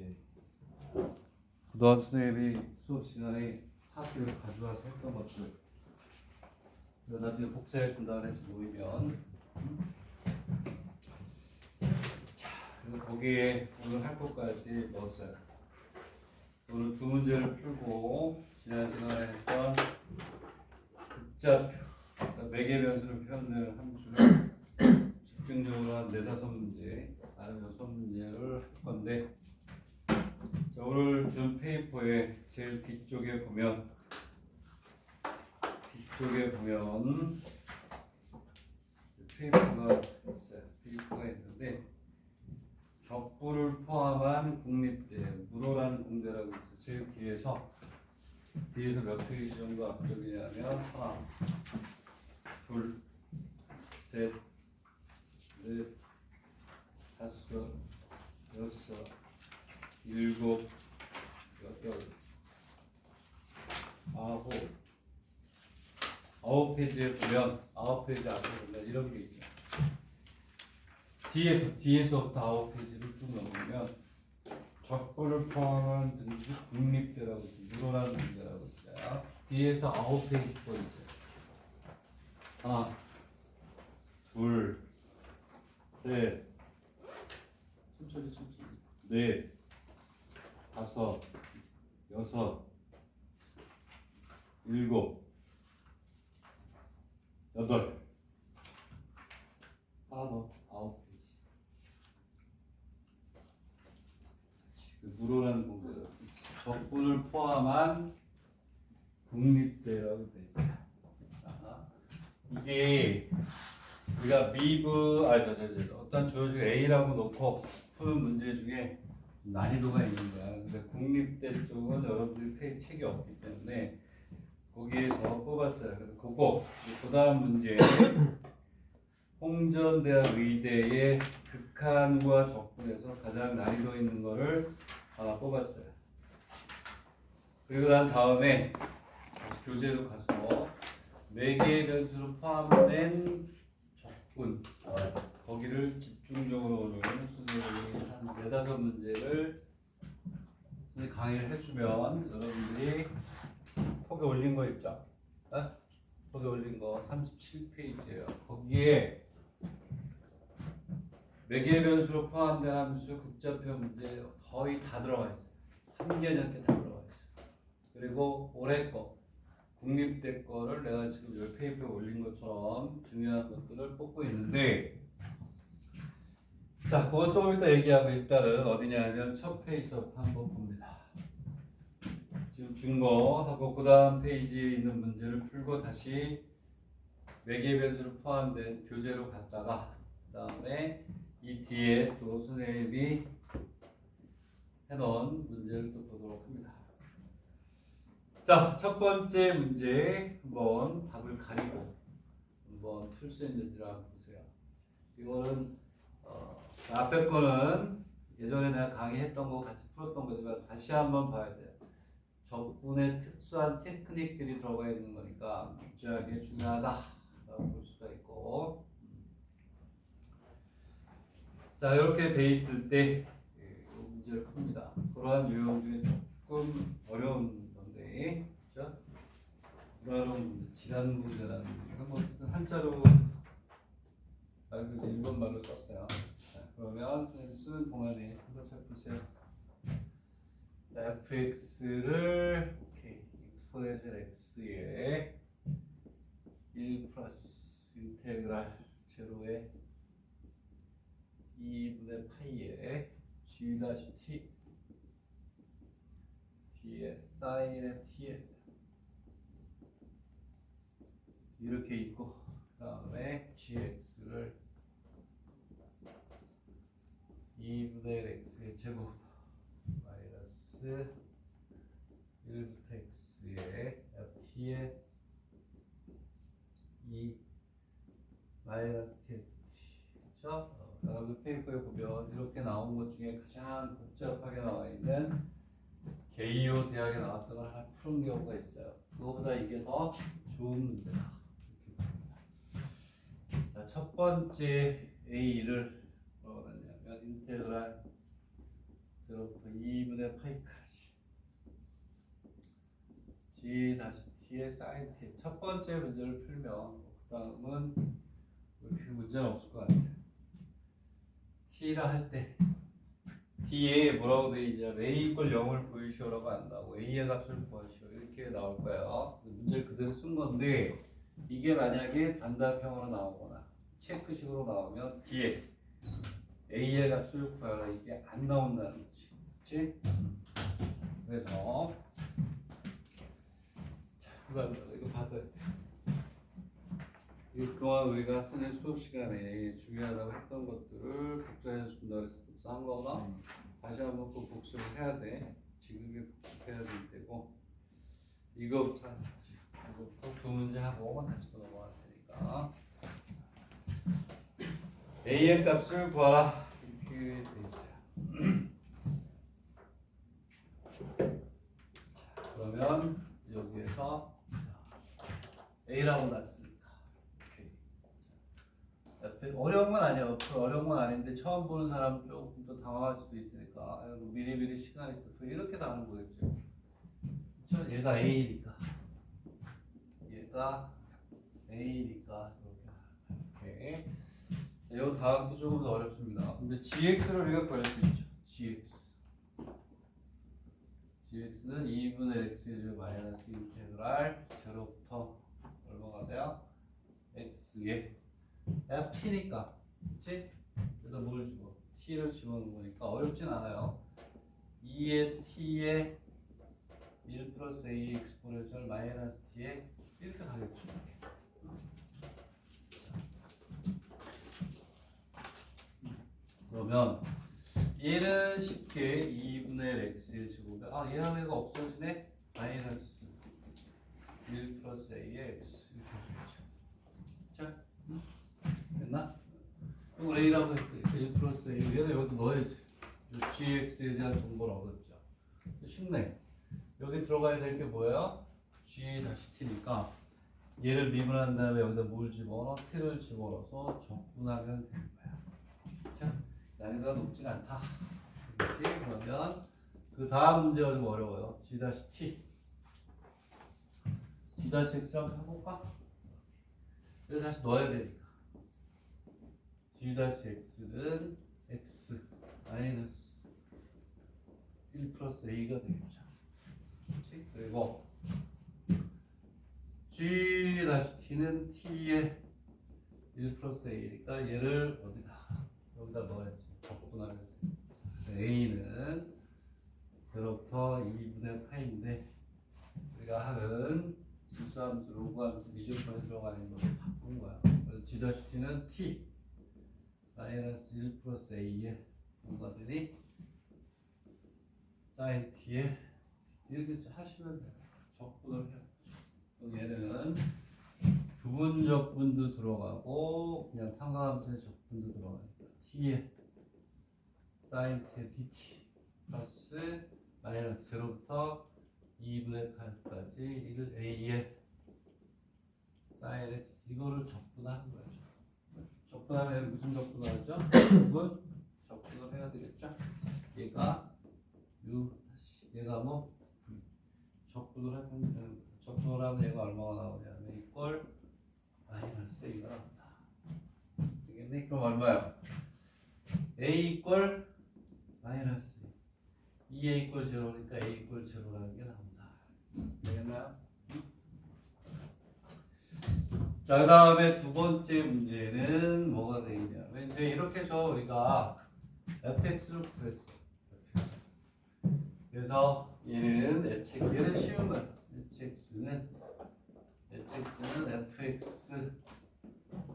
이제 고등학교 선생님이 수업 시간에 사실을 가져와서 했던 것들 나중에 복사해 준다고 해서 모이면 그래서 거기에 오늘 할 것까지 넣었어요. 오늘 두 문제를 풀고 지난 시간에 했던 극자표 그러니까 매개 변수를 표현하는 함수를 집중적으로 한 4-5문제 아니면 6문제를 할 건데 자, 오늘 준 페이퍼의 제일 뒤쪽에 보면 페이퍼가 있어요. 페이퍼가 있는데 적부를 포함한 국립대 무로라는 공대라고 있어요. 제일 뒤에서 몇 페이지 정도 앞쪽이냐면 하나, 둘, 셋, 넷, 다섯, 여섯, 일곱, 여덟, 아홉 페이지에 보면 아홉 페이지 앞에 보면 이런 게 있어요. 뒤에서부터 아홉 페이지를 쭉 넘으면 적부를 포함한 등수 국립대라고 있어요. 무로라는 문제라고 있어요. 뒤에서 아홉 페이지 포인트. 하나, 둘, 셋, 천천히, 넷, 다섯, 여섯, 일곱, 여덟, 하나 더, 아홉 페이지. 무로라는 공대로 적분을 포함한 국립대라고 되어 있어요. 이게 우리가 어떤 주어식 A라고 놓고 푸는 문제 중에 난이도가 있는 거야. 근데 국립대 쪽은 여러분들이 책이 없기 때문에 거기에서 뽑았어요. 그래서 그 다음 문제 홍전대학 의대의 극한과 적분에서 가장 난이도 있는 거를 하나 뽑았어요. 그리고 난 다음에 다시 교재로 가서 4개의 변수로 포함된 적분 거기를 집중적으로 오늘 선생님이 한 4-5문제를 강의를 해주면 여러분들이 속에 올린 거 있죠? 속에 올린 거 37페이지예요. 거기에 4개의 변수로 포함된 함수 극자표 문제 거의 다 들어가 있어요. 3개년 게 다 들어가 있어요. 그리고 올해 거 국립대 거를 내가 지금 이 페이퍼에 올린 것처럼 중요한 것들을 뽑고 있는데 자, 그건 조금 이따 얘기하고 일단은 어디냐면 첫 페이지부터 한번 봅니다. 지금 준 거하고 그 다음 페이지에 있는 문제를 풀고 다시 4개의 변수를 포함된 교재로 갔다가 그 다음에 이 뒤에 또 선생님이 해놓은 문제를 또 보도록 합니다. 자, 첫 번째 문제 한번 답을 가리고 한번 풀 수 있는지를 한번 보세요. 이거는 앞에 거는 예전에 내가 강의했던 거 같이 풀었던 거지만 다시 한번 봐야 돼요. 적분에 특수한 테크닉들이 들어가 있는 거니까 무지하게 중요하다라고 볼 수가 있고 자, 이렇게 돼 있을 때 문제를 풉니다. 그러한 유형 중에 조금 어려운 건데, 그렇죠? 불화론 문제, 질환 문제라는 문제가 뭐 한자로 말고 이제 일본말로 썼어요. 자, 그러면 선생님 쓰는 동안에 한번 잘 보세요. 자, fx를 exponential x에 1 플러스 인테그랄 제로에 2분의 파이에 g-t 뒤에 사인의 t에 이렇게 있고 그 다음에 gx를 2분의 x의 제곱 마이너스 1부터 x에 t에 2 마이너스 t 그렇죠? 여러분 페이퍼에 보면 이렇게 나온 것 중에 가장 복잡하게 나와 있는 게이오 대학에 나왔던 걸 하나 푸는 경우가 있어요. 그거보다 이게 더 좋은 문제다. 자, 첫 번째 A를 뭐가 났냐면 인테그랄 0부터 2분의 파이까지 g 다시 t의 사인 t. 첫 번째 문제를 풀면 그 다음은 그렇게 문제는 없을 것 같아요. t라 할 때 D에 뭐라고 되어 있냐? A 이퀄 0을 보이시오라고 한다고. A의 값을 구하시오. 이렇게 나올 거예요. 문제를 그대로 쓴 건데 이게 만약에 단답형으로 나오거나 체크식으로 나오면 D에 A의 값을 구하라 이게 안 나온다는 거지. 그렇지? 그래서 자, 이거 받아야 돼. 이 그동안 우리가 선생 수업 시간에 중요하다고 했던 것들을 복사해 준다 그래서 복사한 거나 다시 한번 또 복습을 해야 돼. 지금이 복습해야 될 때고 이거부터 두 문제 하고 다시 또 넘어갈 테니까 A의 값을 구하라 이렇게 돼 있어요. 그러면 여기에서 A라고 놨으니까 어려운 건 아니에요. 어려운 건 아닌데 처음 보는 사람 조금 더 당황할 수도 있으니까 미리미리 시간이 있어서 이렇게 나오는 거겠죠. 그렇죠? 얘가 A니까 이렇게. 이 다음도 조금 더 어렵습니다. 근데 gx를 우리가 구할 수 있죠. gx는 2분의 x의 제곱 마이너스 인테그랄 0부터 얼마가 돼요? x에 ft니까, 그치? 여기다 뭘 집어? t를 집어넣은 거니까 어렵진 않아요. 2의 t에 1 플러스 a 엑스포넨셜 마이너스 t에 이렇게 가겠죠. 그러면 얘는 쉽게 2분의 x의 제곱에 얘랑 얘가 없어지네? 마이너스 1 플러스 a의 x 이렇게 되겠죠. 자, 됐나? 이걸 a라고 했으니까 1 플러스 a 얘를 여기 넣어야지. gx에 대한 정보를 얻었죠. 쉽네. 여기 들어가야 될 게 뭐예요? g 다시 t니까 얘를 미분한 다음에 여기다 뭘 집어넣어? t를 집어넣어서 적분하면 되는 거야. 자, 난이도가 높진 않다. 그렇지? 그러면 그 다음 문제가 좀 어려워요. g 다시 t g 다시 x 한번 해볼까? 여기 다시 넣어야 되니까 g 다시 x는 x 마이너스 1 플러스 a가 되겠죠. 그렇지? 그리고 g 다시 t는 t의 1 플러스 a니까 얘를 여기다 넣어야지. 적분하면 돼. 그래서 a는 0부터 2분의 파인데 우리가 하는 지수함수, 로그함수, 미적분에 들어가는 걸로 바꾼 거야. 그래서 g 다시 t는 t 마이너스 1 플러스 a에 뭐가 되니? 사인 t에 이렇게 하시면 돼요. 적분을 해요. 얘는 부분적분도 들어가고 그냥 상관함수의 적분도 들어가니까 t에 사인 t의 dt 플러스 마이너스 0부터 2분의 8까지 1a의 사인의 이거를 적분하는 거죠. 적분하면 무슨 적분을 하죠? 부분 적분을 해야 되겠죠. 얘가 얘가 뭐 적분을 하면 적분을 하면 얘가 얼마가 나오냐면 이꼴 마이너스 a가 나온다. 되겠네? 그럼 얼마야? a 이꼴 마이너스 2a 이꼴 0니까 a 이꼴 0라는 게 나온다. 되겠나요? 자, 그 다음에 두 번째 문제는 뭐가 되겠냐면 이제 이렇게 해서 우리가 fx를 구했어. 그래서 얘는 쉬운 거야. hx는 fx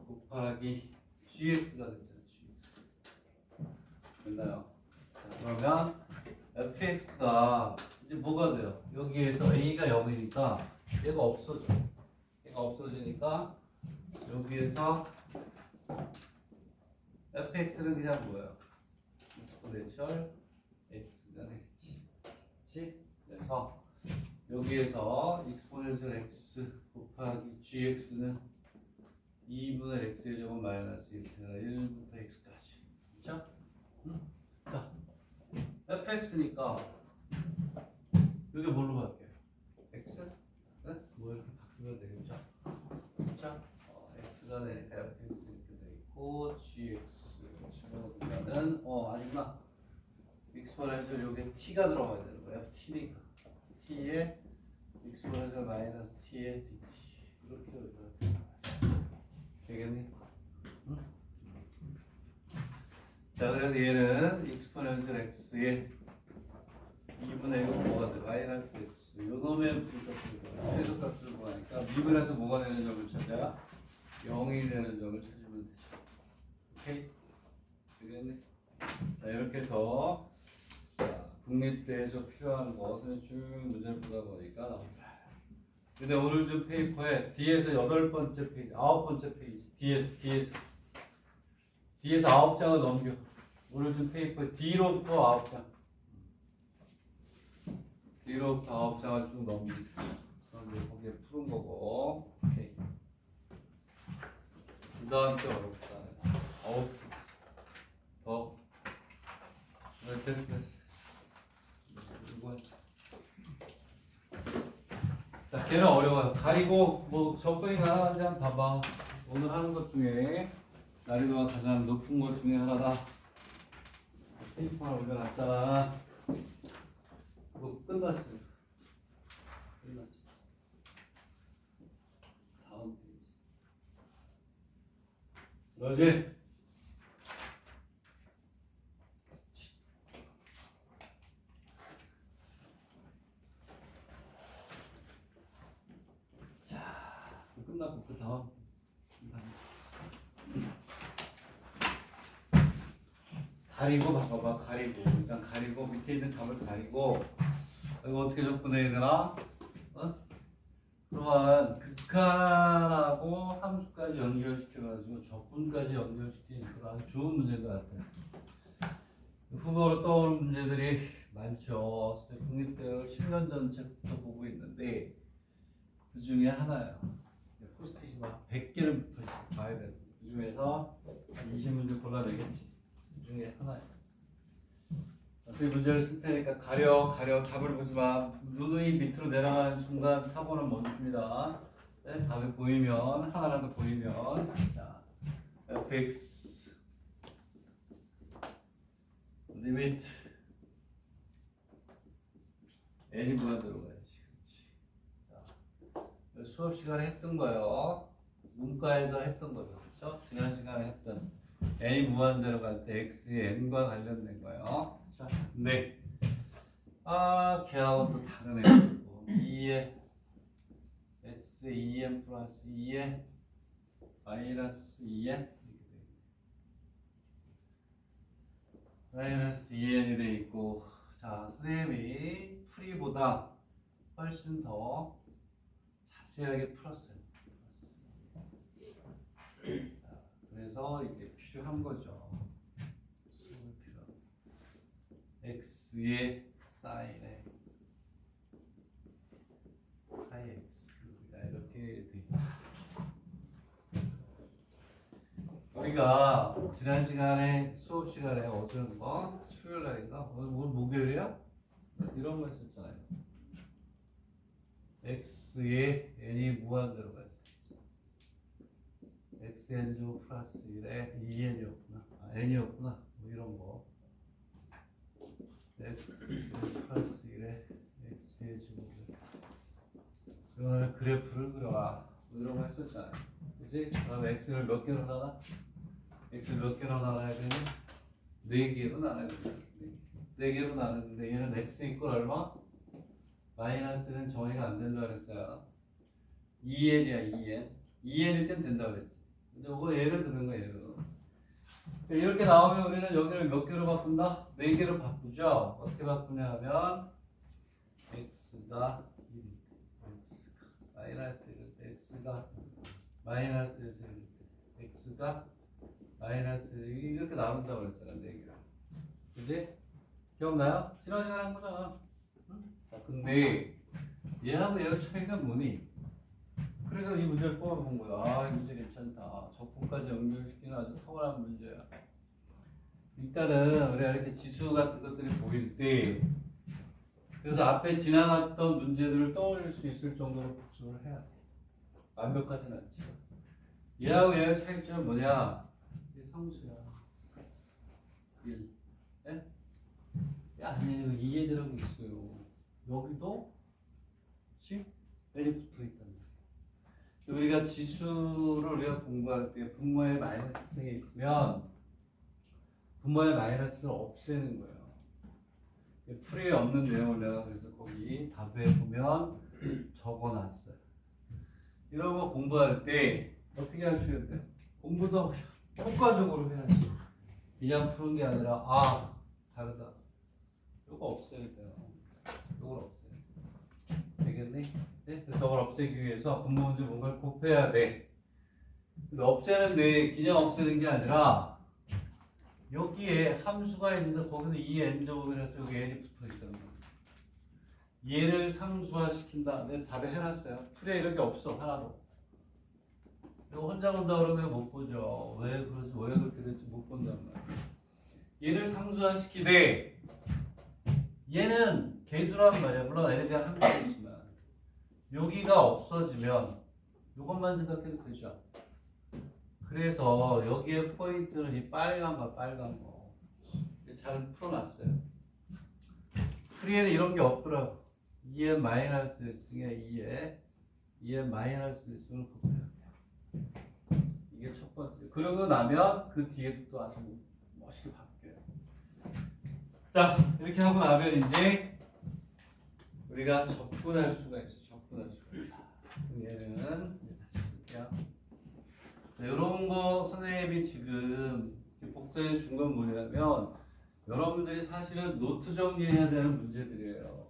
곱하기 gx가 됐잖아. 됐나요? 그러면 fx가 이제 뭐가 돼요? 여기에서 a가 0이니까 얘가 없어져. 얘가 없어지니까 여기에서 fx는 그냥 뭐예요? exponential x가 되겠지. 그렇지? 그래서 여기에서 exponential x 곱하기 gx는 2분의 x의 제곱 마이너스 1부터 x까지. 그렇죠? 자, fx니까 이게 뭘로 바뀌어요? x? 네? 뭐 이렇게 바뀌면 되겠죠? 자, x가 되니까 fx 이렇게 돼 있고 gx 집어넣으면은 아니구나. 익스포넨셜 요게 t가 들어가야 되는 거야. t니까 t에 익스포넨셜 마이너스 t에 dt 이렇게 되겠니? 응? 자, 그래서 얘는 익스포넨셜 x에 2분의 1은 뭐가 돼? 마이너스 x. 요 놈의 무슨 값을 최소값을 구하니까 미분해서 뭐가 되는 점을 찾아야 0이 되는 점을 찾으면 되지. 오케이? 되겠니? 자, 이렇게 해서 국립대에서 필요한 것을 쭉 문제를 보다 보니까 나옵니다. 근데 오늘 준 페이퍼에 D에서 8번째 페이지, 9번째 페이지, D에서 9장을 넘겨. 오늘 준 페이퍼 D로부터 9장. D로부터 9장을 쭉 넘기세요. 그럼 이제 거기에 푸는 거고. 오케이. 그 다음 게 어렵다. 더. 됐어. 자, 걔는 어려워요. 가리고 뭐 접근이 가능한지 한번 봐봐. 오늘 하는 것 중에 난이도가 가장 높은 것 중에 하나다. 테이프 하나 올려놨잖아. 그거 끝났어요. 끝났어. 다음 페이지. 그러지? 끝나고 그 다음 가리고 봐봐. 가리고 일단 가리고 밑에 있는 값을 가리고 이거 어떻게 접근해야 되나? 그러면 극한하고 함수까지 연결시켜가지고 적분까지 연결시키는 그런 아주 좋은 문제인 것 같아요. 후보로 떠오르는 문제들이 많죠. 국립대를 10년 전부터 보고 있는데 그 중에 하나예요. 포스트잇이 막 100개를 봐야 돼. 그 중에서 한 20문제 골라내겠지. 그 중에 하나예요. 선생님 문제를 쓸 테니까 가려 답을 보지 마. 눈이 밑으로 내려가는 순간 4번은 멈춥니다. 네, 답이 보이면 하나라도 보이면 자, fx 리미트 n이 무한대로 가야지. 그렇지. 수업 시간에 했던 거요. 문과에서 했던 거죠. 그렇죠? 지난 시간에 했던 n이 무한대로 갈 때 x의 n과 관련된 거예요. 자, 네. 걔하고 또 다른 애고 2에 x의 2n 플러스 2에 마이너스 2n 마이너스 2n이 돼 있고, 자, 선생님이 풀이보다 훨씬 더 자세하게 풀었어요. 자, 그래서 이게 필요한 거죠. x의 사인에 파이 x가 이렇게 돼 있다. 우리가 지난 시간에 수업 시간에 어제인가 수요일 날인가 오늘 목요일이야? 이런 거 했었잖아요. x의 n이 무한대로 가요. xn 제곱 플러스 1에 2n이었구나. n이었구나. 뭐 이런 거. x 플러스 1에 x의 제곱을. 그러면 그래프를 그려라. 뭐 이런 거 했었잖아요. 그치? 그럼 x를 몇 개로 나눠? x를 몇 개로 나눠야 되니? 4개로 나눠야 되잖아. 4개로 나누는데 얘는 x 이꼴 얼마? 마이너스는 정의가 안 된다 그랬어요. 2n이야 2n. 2n일 땐 된다 그랬지. 근데 이거 예를 드는 거야 예를. 이렇게 나오면 우리는 여기를 몇 개로 바꾼다? 4개로 바꾸죠. 어떻게 바꾸냐 하면 x가 1, 마이너스 1, x가 마이너스 1, x가 마이너스 1 이렇게 나눈다고 그랬잖아 4개를. 그지? 기억나요? 지난 시간에 한 거잖아. 응? 자, 근데 얘하고 얘의 차이가 뭐니? 그래서 이 문제를 뽑아본 거야. 이 문제 괜찮다. 적분까지 연결시키는 아주 탁월한 문제야. 일단은 우리가 이렇게 지수 같은 것들이 보일 때 그래서 앞에 지나갔던 문제들을 떠올릴 수 있을 정도로 복습을 해야 돼. 완벽하진 않지. 얘하고 얘의 차이점은 뭐냐? 이게 상수야. 1. 예? 야, 아니, 여기 이해 들어가고 있어요. 여기도, 그치? L이 붙어 있단 말이야. 우리가 지수를 우리가 공부할 때 분모에 마이너스가 있으면 분모의 마이너스를 없애는 거예요. 풀이에 없는 내용을 내가 그래서 거기 답에 보면 적어놨어요. 이런 거 공부할 때 어떻게 하셔야 돼요? 공부도 효과적으로 해야지. 그냥 푸는 게 아니라 아 다르다. 이거 없애야 돼요. 이걸 없애요. 되겠니? 네? 그래서 저걸 없애기 위해서 분모 문제 뭔가를 곱해야 돼. 근데 없애는데 그냥 없애는 게 아니라 여기에 함수가 있는데 거기서 2n제곱을 해서 여기 n이 붙어 있다는 거야. 얘를 상수화시킨다. 내 답에 해놨어요. 풀에 이런 게 없어 하나도. 이거 혼자 본다 그러면 못 보죠. 왜 그렇게 될지 못 본단 말이야. 얘를 상수화시키되 얘는 개수란 말이야. 물론 n에 대한 함수이지만 여기가 없어지면 이것만 생각해도 되죠. 그래서 여기에 포인트는 이 빨간 거. 잘 풀어놨어요. 풀이에는 이런 게 없더라고. 2n 마이너스 1승에 2n 마이너스 1승을 곱해야 돼요. 이게 첫 번째. 그러고 나면 그 뒤에도 또 아주 멋있게 바뀌어요. 자, 이렇게 하고 나면 이제 우리가 접근할 수가 있어요. 접근할 수가 있다. 얘는 다시 쓸게요. 자, 이런 거 선생님이 지금 복사해 준 건 뭐냐면 여러분들이 사실은 노트 정리해야 되는 문제들이에요.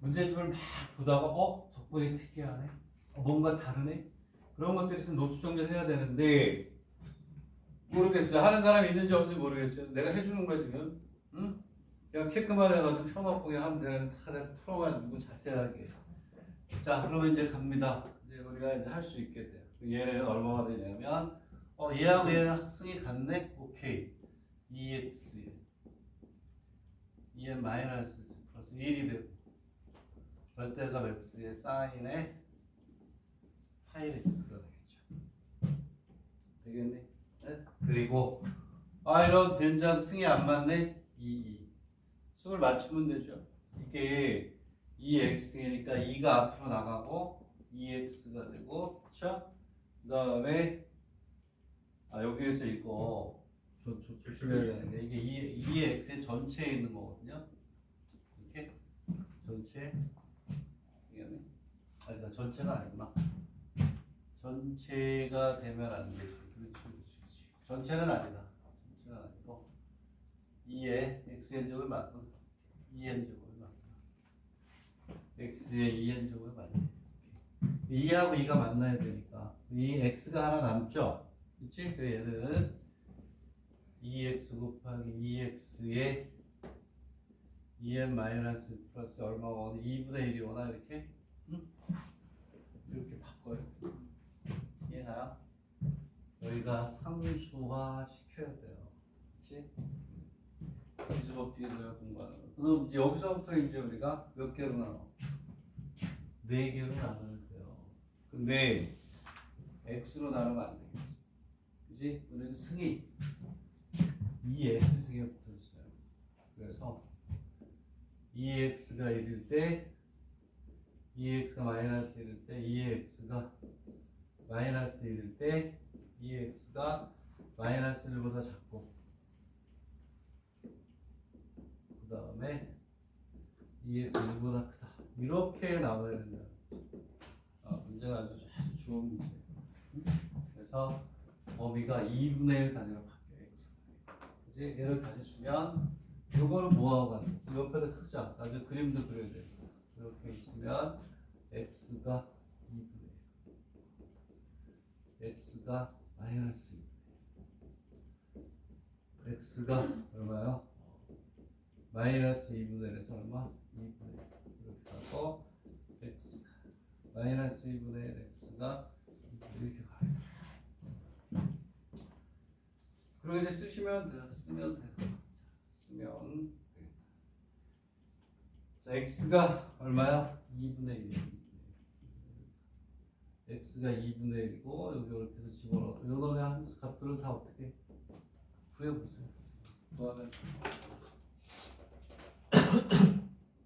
문제집을 막 보다가 접근이 특이하네, 뭔가 다르네, 그런 것들이 있으면 노트 정리를 해야 되는데 모르겠어요. 하는 사람이 있는지 없는지 모르겠어요. 내가 해주는 거야 지금. 응? 그냥 체크만 해가지고 펴놓고 그냥 하면 되는 다 풀어가지고 자세하게. 자, 그러면 이제 갑니다. 이제 우리가 이제 할 수 있게 돼요. 얘는 얼마가 되냐면 얘하고 얘는 합승이 같네. 오케이. 2x 2n 마이너스 플러스 1이 되고 절대값 x의 사인에 파이 x가 되겠죠. 되겠네? 네? 그리고 이런 된장 승이 안 맞네. 2 승을 맞추면 되죠. 이게 2x이니까 2가 앞으로 나가고 2x가 되고, 그렇죠? 그 다음에 여기에서 이거 조심해야 되는 게 이게 2x의 전체에 있는 거거든요. 이렇게 전체 아니다, 전체가 아니구나. 전체가 되면 안 되지. 그렇지. 전체는 아니다. 전체는 아니고 2의 xn제곱을 맞고 2n제곱을 맞고 x의 2n제곱을 맞네. 2하고 2가 만나야 되니까 이 x가 하나 남죠. 그렇지? 그래서 얘는 2x 곱하기 2x에 2n 마이너스 플러스 얼마가 오나 2분의 1이 오나 이렇게? 응? 이렇게 바꿔요. 이해가요? 여기가 상수화 시켜야 돼요. 그렇지? 지수법 뒤에 내가 공부하는 거. 그럼 이제 여기서부터 이제 우리가 몇 개로 나눠? 4개로 나누면 돼요. 근데 x로 나누면 안 되겠지. 그지? 우리는 승이 2x 승에 붙어 있어요. 그래서 2x가 1일 때 2x가 마이너스 1일 때 2x가 마이너스 1일 때 2x가 마이너스 1보다 작고, 그 다음에 2x 1보다 크다. 이렇게 나와야 된다. 문제가 아주 좋은 문제예요. 그래서 범위가 2분의 1 단위로 바뀌어요. x. 이제 얘를 가지시면 요거는 뭐하고 가는 거야? 옆에다 쓰자. 나중에 그림도 그려야 돼. 이렇게 있으면 x가 2분의 1, x가 마이너스 2분의 1, x가 얼마요? 마이너스 2분의 1에서 얼마? 2분의 1 이렇게 가고 x 마이너스 2분의 1 x가 이렇게 가요. 그리고 이제 쓰시면 돼요. 쓰면 돼요. 쓰면 되겠다. 자, x가 얼마야? 2분의 1. x가 2분의 1이고 여기 이렇게 해서 집어넣어서 이거는 함수 값들을 다 어떻게 구해보세요. 그러면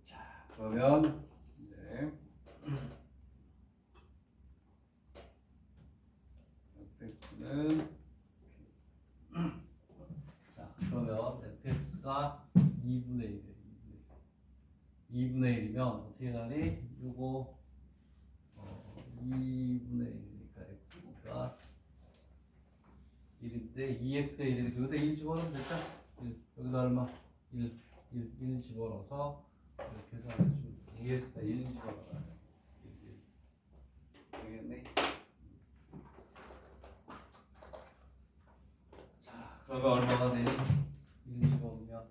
자, 그러면 이제 fx는 자, 그러면 fx가 2분의 1이에요. 2분의 1이면 어떻게 가니? 요거 2분의 1이니까 x가 1인데 2x가 1이니까 여기다 1 집어넣으면 됐죠? 1. 여기다 얼마? 1 집어넣어서 이렇게 해서 해주면 2x가 1 집어넣어요. 1. 되겠네? 자, 그러면 얼마가 되니? 1 집어넣으면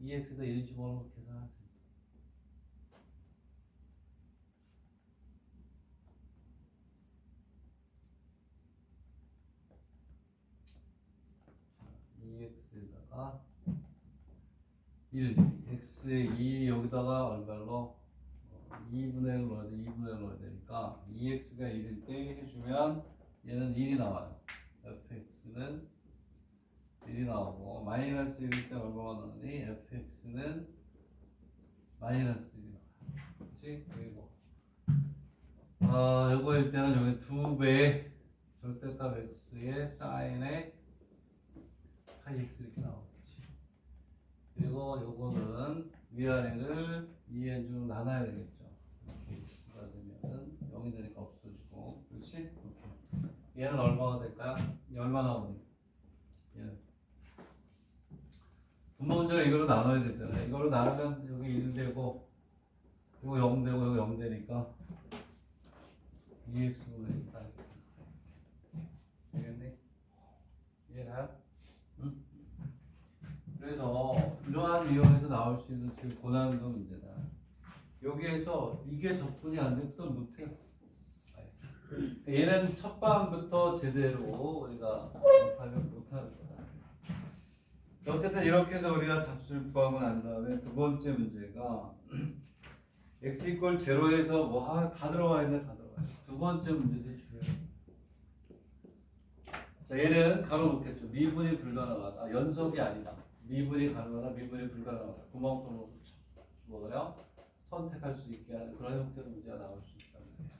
2x에다 1 집어넣어서 계산하세요. x에다가 1, x에 2 여기다가 얼마로 2분의 1 넣어야 돼. 2분의 1 넣어야 되니까 2x가 1일 때 해주면 얘는 1이 나와요. fx는 1이 나오고 마이너스 1일 때 얼마가 나오니? fx는 마이너스 1이 나와요. 그렇지? 그리고 요거일 때는 여기 2배 절대값 x의 사인에 파이 x 이렇게 나오겠지. 그리고 요거는 위아래를 2n으로 나눠야 되겠죠. 이렇게 x가 되면은 0이 되니까 없어지고, 그렇지? 이렇게. 얘는 얼마가 될까요? 얘 얼마 나오니? 얘는 분모문제를 이걸로 나눠야 되잖아. 이걸로 나누면 여기 1 되고, 이거 0 되고, 이거 0 되니까 2x분의 1 되겠네? 이해가요? 응? 그래서 이러한 이용에서 나올 수 있는 제일 고난도 문제다. 여기에서 이게 접근이 안 되면 또 못해요. 얘는 첫 반부터 제대로 우리가 못하면 못하는 거다. 어쨌든 이렇게 해서 우리가 값을 구하고 난 다음에 두 번째 문제가 x 이퀄 0에서 뭐 다 들어가 있네. 다 들어가 있네. 두 번째 문제도 중요해요. 자, 얘는 가로 놓겠죠. 미분이 불가능하다. 연속이 아니다. 미분이 가능하다. 미분이 불가능하다. 구멍으로 뭐요? 선택할 수 있게 하는 그런 형태의 문제가 나올 수 있다는 거예요.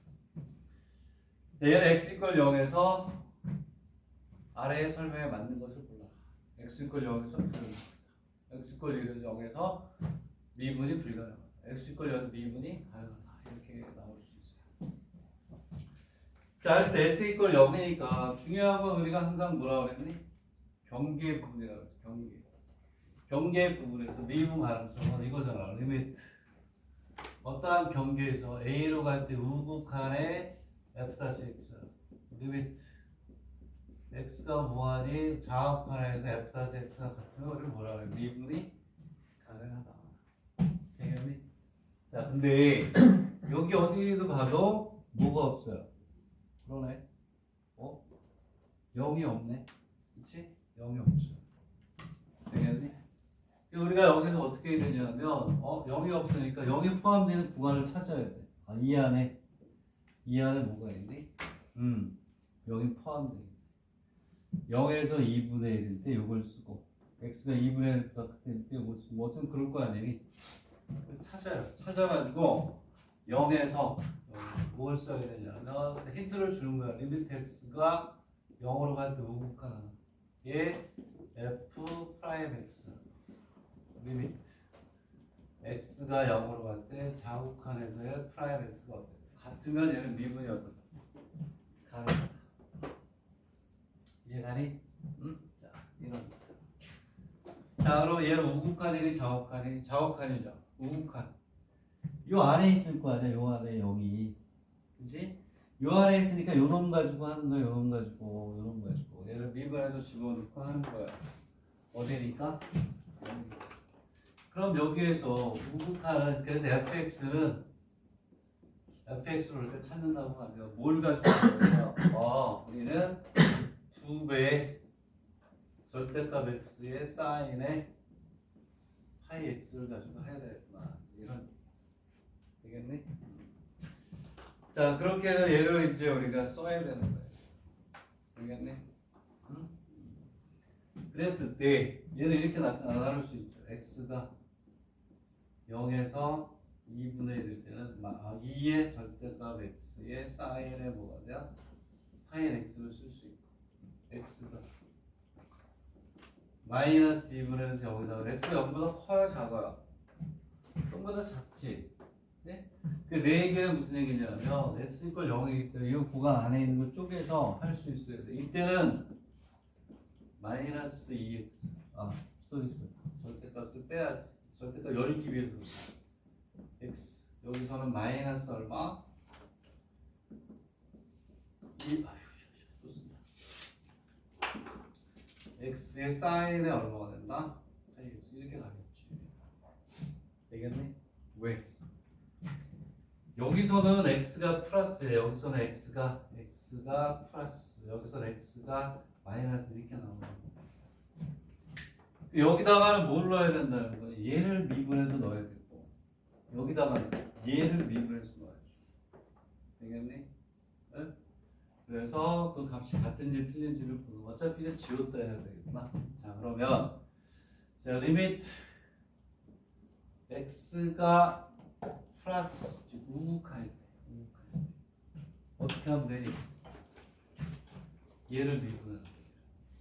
자, 얘는 x 이퀄 0에서 아래의 설명에 맞는 것을 골라. x 이퀄 0에서 불가능하다. x 이퀄 0에서 미분이 불가능하다. x 이퀄 0에서 미분이 가능하다. 이렇게 나올 수 있어요. 자, 그래서 s 이퀄 0이니까 중요한 건 우리가 항상 뭐라 그랬니? 경계 부분이라고 했죠. 경계 부분에서 미분 가능성은 이거잖아. 리미트. 어떠한 경계에서 A로 갈 때 우극한의 F-X 리미트 X가 무한히 좌우칸에서 F-X가 같으면 우리는 뭐라 그래? 미분이 가능하다. 되겠니? 자, 근데 여기 어디도 봐도 뭐가 없어요. 그러네. 0이 없네. 그치? 0이 없어요. 되겠니? 우리가 여기서 어떻게 해야 되냐면 0이 없으니까 0이 포함되는 구간을 찾아야 돼. 이 안에 뭐가 있니? 0이 포함돼. 0에서 2분의 1일 때 이걸 쓰고 x가 2분의 1과 같을 때 이걸 쓰고 뭐 어떤 그럴 거 아니니? 찾아요. 찾아가지고 0에서 뭘 써야 되냐면 힌트를 주는 거야. 리미트 x가 0으로 갈 때 우극한 얘 f 프라임 x 리미트 x가 0으로 갈 때 좌우칸에서의 프라임 x가 어때? 같으면 얘는 미분이 어떻다? 가능하다. 이해가니? 응? 자, 이런. 자, 그럼 얘는 우극한이니 좌우칸이니? 좌우칸이죠. 우극한. 요 안에 있을 거 아니야? 요 안에 0이. 그치? 요 안에 있으니까 요 놈 가지고 하는 거야. 요 놈 가지고, 요 놈 가지고. 얘를 미분해서 집어넣고 하는 거야. 어디니까? 그럼 여기에서 우극한은 그래서 fx를 이렇게 찾는다고 하면 뭘 가지고 있냐? 우리는 2배 절대값 x의 사인에 파이 x를 가지고 해야 되겠구나. 이런 되겠니? 자, 그렇게 해서 얘를 이제 우리가 써야 되는 거예요. 되겠니? 응? 그랬을 때 얘는 이렇게 나눌 수 있죠. x가 0에서 2분의 1일 때는 2의 절대값 x의 사인에 뭐가 돼요? 파인 x를 쓸 수 있고 x가 마이너스 2분의 1에서 0이다. x가 0보다 커요? 작아요? 0보다 작지? 네? 그 네 얘기는 무슨 얘기냐면 x 이퀄 0이기 때문에 이 구간 안에 있는 걸 쪼개서 할 수 있어야 돼. 이때는 마이너스 2x 쏘리 절대값을 빼야지. 절대값 열기 위해서 x 여기서는 마이너스 얼마? 2 또 쓴다. x의 사인에 얼마가 된다? 이렇게 가겠지. 되겠니? 왜? 여기서는 x가 플러스예요. 여기서는 x가 플러스. 여기서는 x가 마이너스 이렇게 나오는 거. 여기다가는 뭘 넣어야 된다는 거예요? 얘를 미분해서 넣어야 되고 여기다가는 얘를 미분해서 넣어야죠. 되겠니? 네? 그래서 그 값이 같은지 틀린지를 보는 거. 어차피 이제 지웠다 해야 되겠구나. 자, 그러면 자 리미트 x가 플러스 우극하게 어떻게 하면 되니? 얘를 미분하는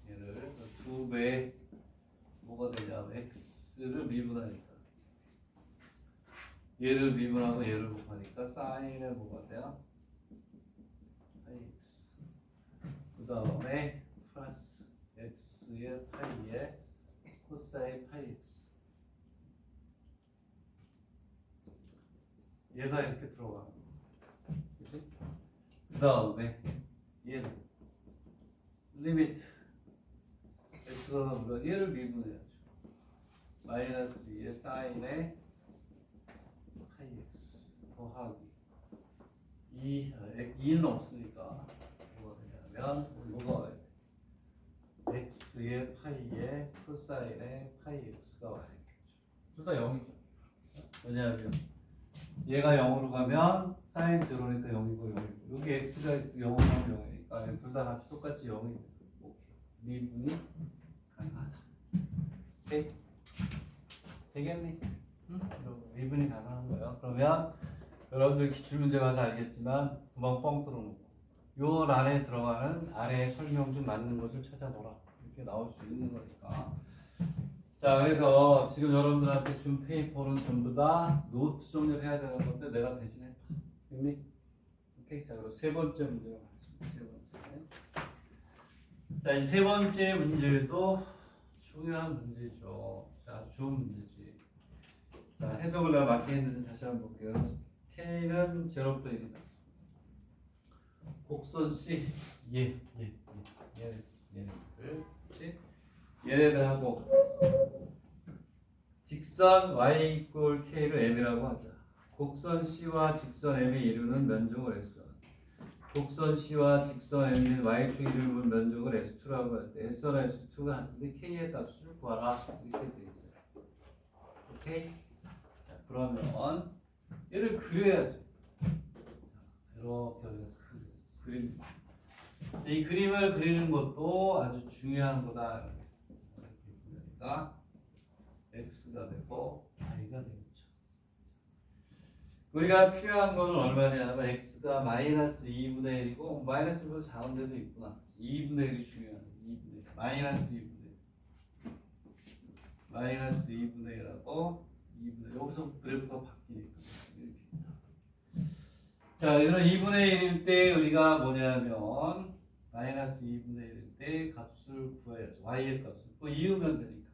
거예요. 얘를 2배 뭐가 되냐? x를 미분하니까 얘를 미분하고 얘를 곱하니까 사인에 뭐가 돼요? x 그 다음에 플러스 x의 파이에 코사인 파이 x 얘가 이렇게 들어가는 거야. 그치? 그 다음에 얘는 리미트 x가 나오면 얘를 미분해야죠. 마이너스 2의 사인에 파이 x 더하기 2는 없으니까 뭐가 되냐면 뭐가 와야 돼? x의 파이에 코사인에 파이 x가 와야 되겠죠. 둘 다 0이죠. 왜냐하면 얘가 0으로 가면 사인 제로니까 0이고 0이고 여기 x가 0으로 가면 0이니까 둘 다 값이 똑같이 0이 돼. 미분이 가능하다. 오케이? 되겠니? 응? 미분이 가능한 거예요. 그러면 여러분들 기출문제 봐서 알겠지만 구멍 뻥 뚫어놓고 요 란에 들어가는 아래의 설명 중 맞는 것을 찾아보라. 이렇게 나올 수 있는 거니까. 자, 그래서 지금 여러분들한테 준 페이퍼는 전부 다 노트 정리를 해야 되는 건데 내가 대신했다. 됐니? 오케이. 자, 그리고 세 번째 문제로 가겠습니다. 세 번째. 자, 이 세 번째 문제도 중요한 문제죠. 자, 아주 좋은 문제지. 자, 해석을 내가 맞게 했는지 다시 한번 볼게요. K는 제로부터 1이다. 곡선 C, 얘네들하고 직선 Y 이퀄 K를 M이라고 하자. 곡선 C와 직선 M이 이루는 면적을 S. 곡선 C와 직선 M인 Y축이 이루는 면적을 S2라고 할 때 S1, S2가 같은데 K의 값을 구하라. 이렇게 돼 있어요. 오케이? 자, 그러면 얘를 그려야지. 이렇게 그림. 이 그림을 그리는 것도 아주 중요한 거다. 이렇게 있으니까 x가 되고 y가 되겠죠. 우리가 필요한 거는 얼마냐 하면 x가 마이너스 2분의 1이고 마이너스 1보다 작은 데도 있구나. 2분의 1이 중요한 2분의 1. 마이너스 2분의 1. 마이너스 2분의 1하고 2분의 1. 여기서 그래프가 바뀌니까 이렇게 있다. 자, 이런 2분의 1일 때 우리가 뭐냐면 마이너스 2분의 1일 때 값을 구해야죠. y의 값을. 또 이으면 되니까.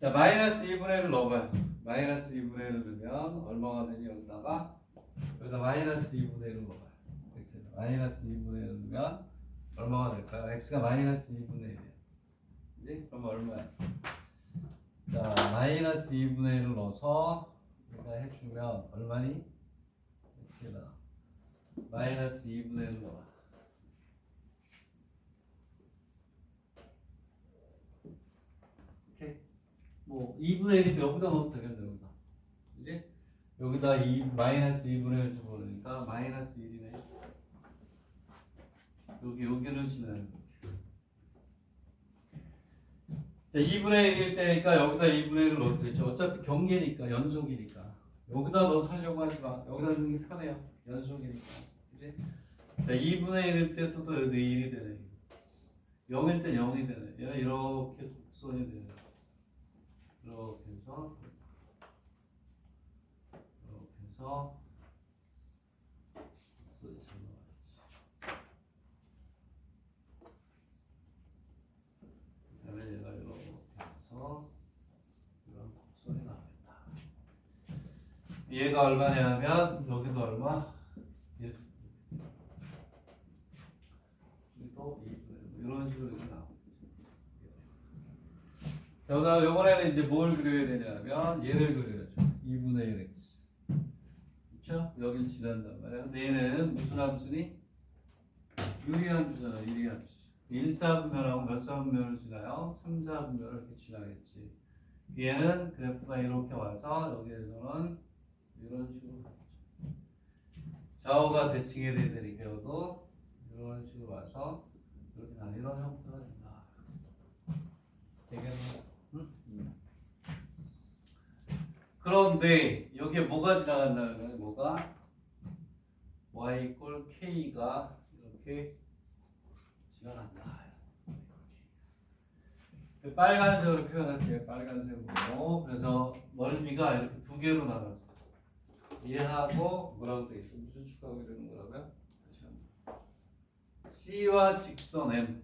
자, 마이너스 2분의 1을 넣어봐요. 마이너스 2분의 1을 넣으면 얼마가 되니? 여기다가 마이너스 2분의 1을 넣어봐요. 마이너스 2분의 1을 넣으면 얼마가 될까요? x가 마이너스 2분의 1이에요. 이제 그러면 얼마야? 자, 마이너스 2분의 1을 넣어서 우리가 해주면 얼마니? x가 마이너스 2분의 1을 넣어봐. 오케이. 뭐 2분의 1이 여기다 넣어도 되겠네. 여기다. 그지? 여기다 마이너스 2분의 1 집어넣으니까 마이너스 1이네. 여기를 지나는 거. 자, 2분의 1일 때니까 여기다 2분의 1을 넣어도 되죠. 어차피 경계니까, 연속이니까. 여기다 넣어서 하려고 하지 마. 여기다 넣는 게 편해요. 연속이니까. 그지? 자, 2분의 1일 때 또 여기 1이 되네. 0일 때 0이 되네. 얘는 이렇게 곡선이 되네. 이렇게 해서 곡선이 잘 나와야지. 그 다음에 얘가 이렇게 해서 이런 곡선이 나오겠다. 얘가 얼마냐면 여기도 얼마? 여기도 이런 식으로 이렇게 나오겠죠. 자, 그다음 이번에는 이제 뭘 그려야 되냐면 얘를 그려야죠. 2분의 1x. 그렇죠? 여길 지난단 말이야. 근데 얘는 무슨 함수니? 유리함수잖아. 유리함수. 1사분면하고 몇 사분면을 지나요? 3사분면을 이렇게 지나겠지. 얘는 그래프가 이렇게 와서 여기에서는 이런 식으로 가죠. 좌우가 대칭이 돼야 되니까 여기도 이런 식으로 와서 이렇게 가는 이런 형태가 된다. 되겠네. 응? 그런데 여기에 뭐가 지나간다는 거예요? 뭐가? y 이퀄 k가 이렇게 지나간다. 빨간색으로 표현할게요. 빨간색으로. 그래서 넓이가 이렇게 두 개로 나눠져. 얘하고 뭐라고 돼 있어? 무슨 축하하고 이러는 거라고요? C와 직선 M.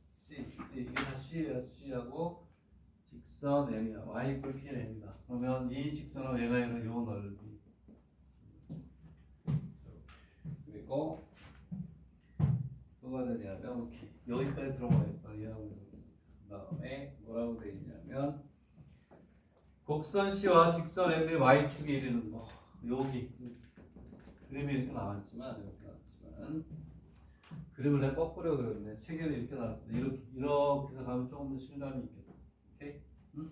C 이게 다 C예요. C하고 직선 M이야. Y 이퀄 K는 M이다. 그러면 이 직선하고 얘가 이런 요 넓이. 그리고 뭐가 되냐면 오케이. 여기까지 들어가겠다. 얘하고 그 다음에 뭐라고 돼 있냐면 곡선 C와 직선 M의 Y축이 이르는 거. 여기 그림이 이렇게 나왔지만 그림을 내가 거꾸로 그렸네. 체계를 이렇게 나왔어. 이렇게 해서 가면 조금 더 실감이 있겠다. 오케이? 응?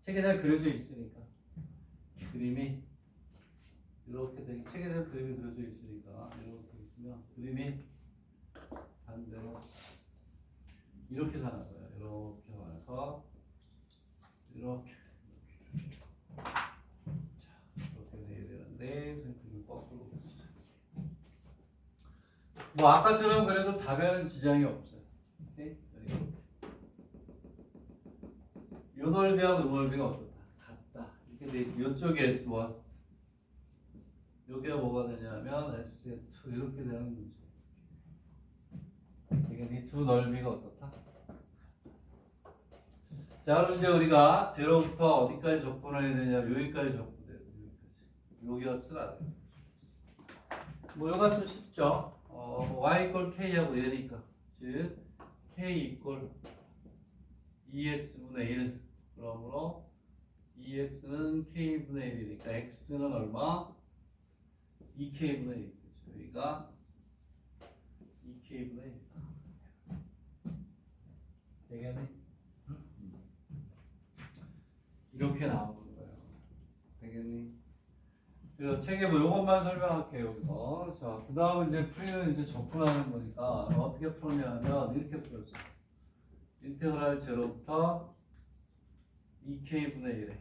체계 잘 그려져 있으니까 그림이 이렇게 되게 체계 잘 그림이 그려져 있으니까 이렇게 있으면 그림이 반대로 이렇게 가는 거야. 이렇게 와서 이렇게 자 이렇게 돼야 되는데 그림 거꾸로 뭐 아까처럼 그래도 답에는 지장이 없어요. 오케이? 요 넓이하고 요 넓이가 어떻다? 같다. 이렇게 돼 있어. 요쪽에 S1 여기가 뭐가 되냐면 S2 이렇게 되는 문제. 이게 이 두 넓이가 어떻다? 자, 그럼 이제 우리가 제로부터 어디까지 접근을 해야 되냐? 여기까지 접근해야 돼. 여기 값을 알아요. 뭐 요가 좀 쉽죠? y 이퀄 k하고 얘니까 즉 k 이퀄 2x분의 1 그러므로 2x는 k분의 1이니까 x는 얼마? 2k분의 1이죠. 여기가 2k분의 1이다. 되겠네? 이렇게 나오는 거예요. 되겠니? 그래서 책에 뭐 요것만 설명할게요. 여기서. 자, 그 다음 이제 풀이는 이제 접근하는 거니까 어떻게 풀었냐면 이렇게 풀었어. 인테그랄 제로부터 2k분의 1에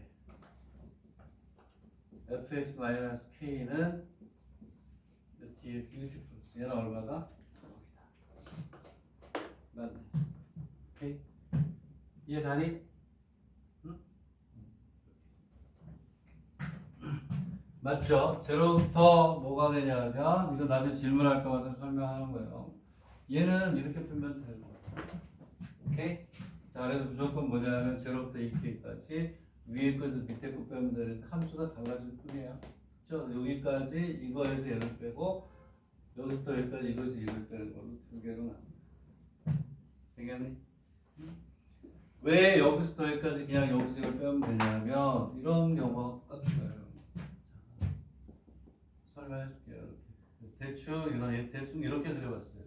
fx-k는 dx 이렇게 풀었어. 얘는 얼마다? 거기다. 맞네. 오케이? 이해 가니? 응? 맞죠? 제로부터 뭐가 되냐면 이거 나중에 질문할까 봐서 설명하는 거예요. 얘는 이렇게 풀면 되는 거예요. 오케이? 자, 그래서 무조건 뭐냐면 제로부터 2k까지 위에 것에서 밑에 거 빼면 되는데 함수가 달라질 뿐이에요. 그렇죠? 여기까지 이거에서 얘를 빼고 여기부터 여기까지 이거에서 얘를 빼는 걸로 두 개로 나눠. 되겠니? 왜 여기서부터 여기까지 그냥 여기서 이걸 빼면 되냐면 이런 경우가 똑같은 거예요. 설명해줄게요. 대충 이렇게 그려봤어요.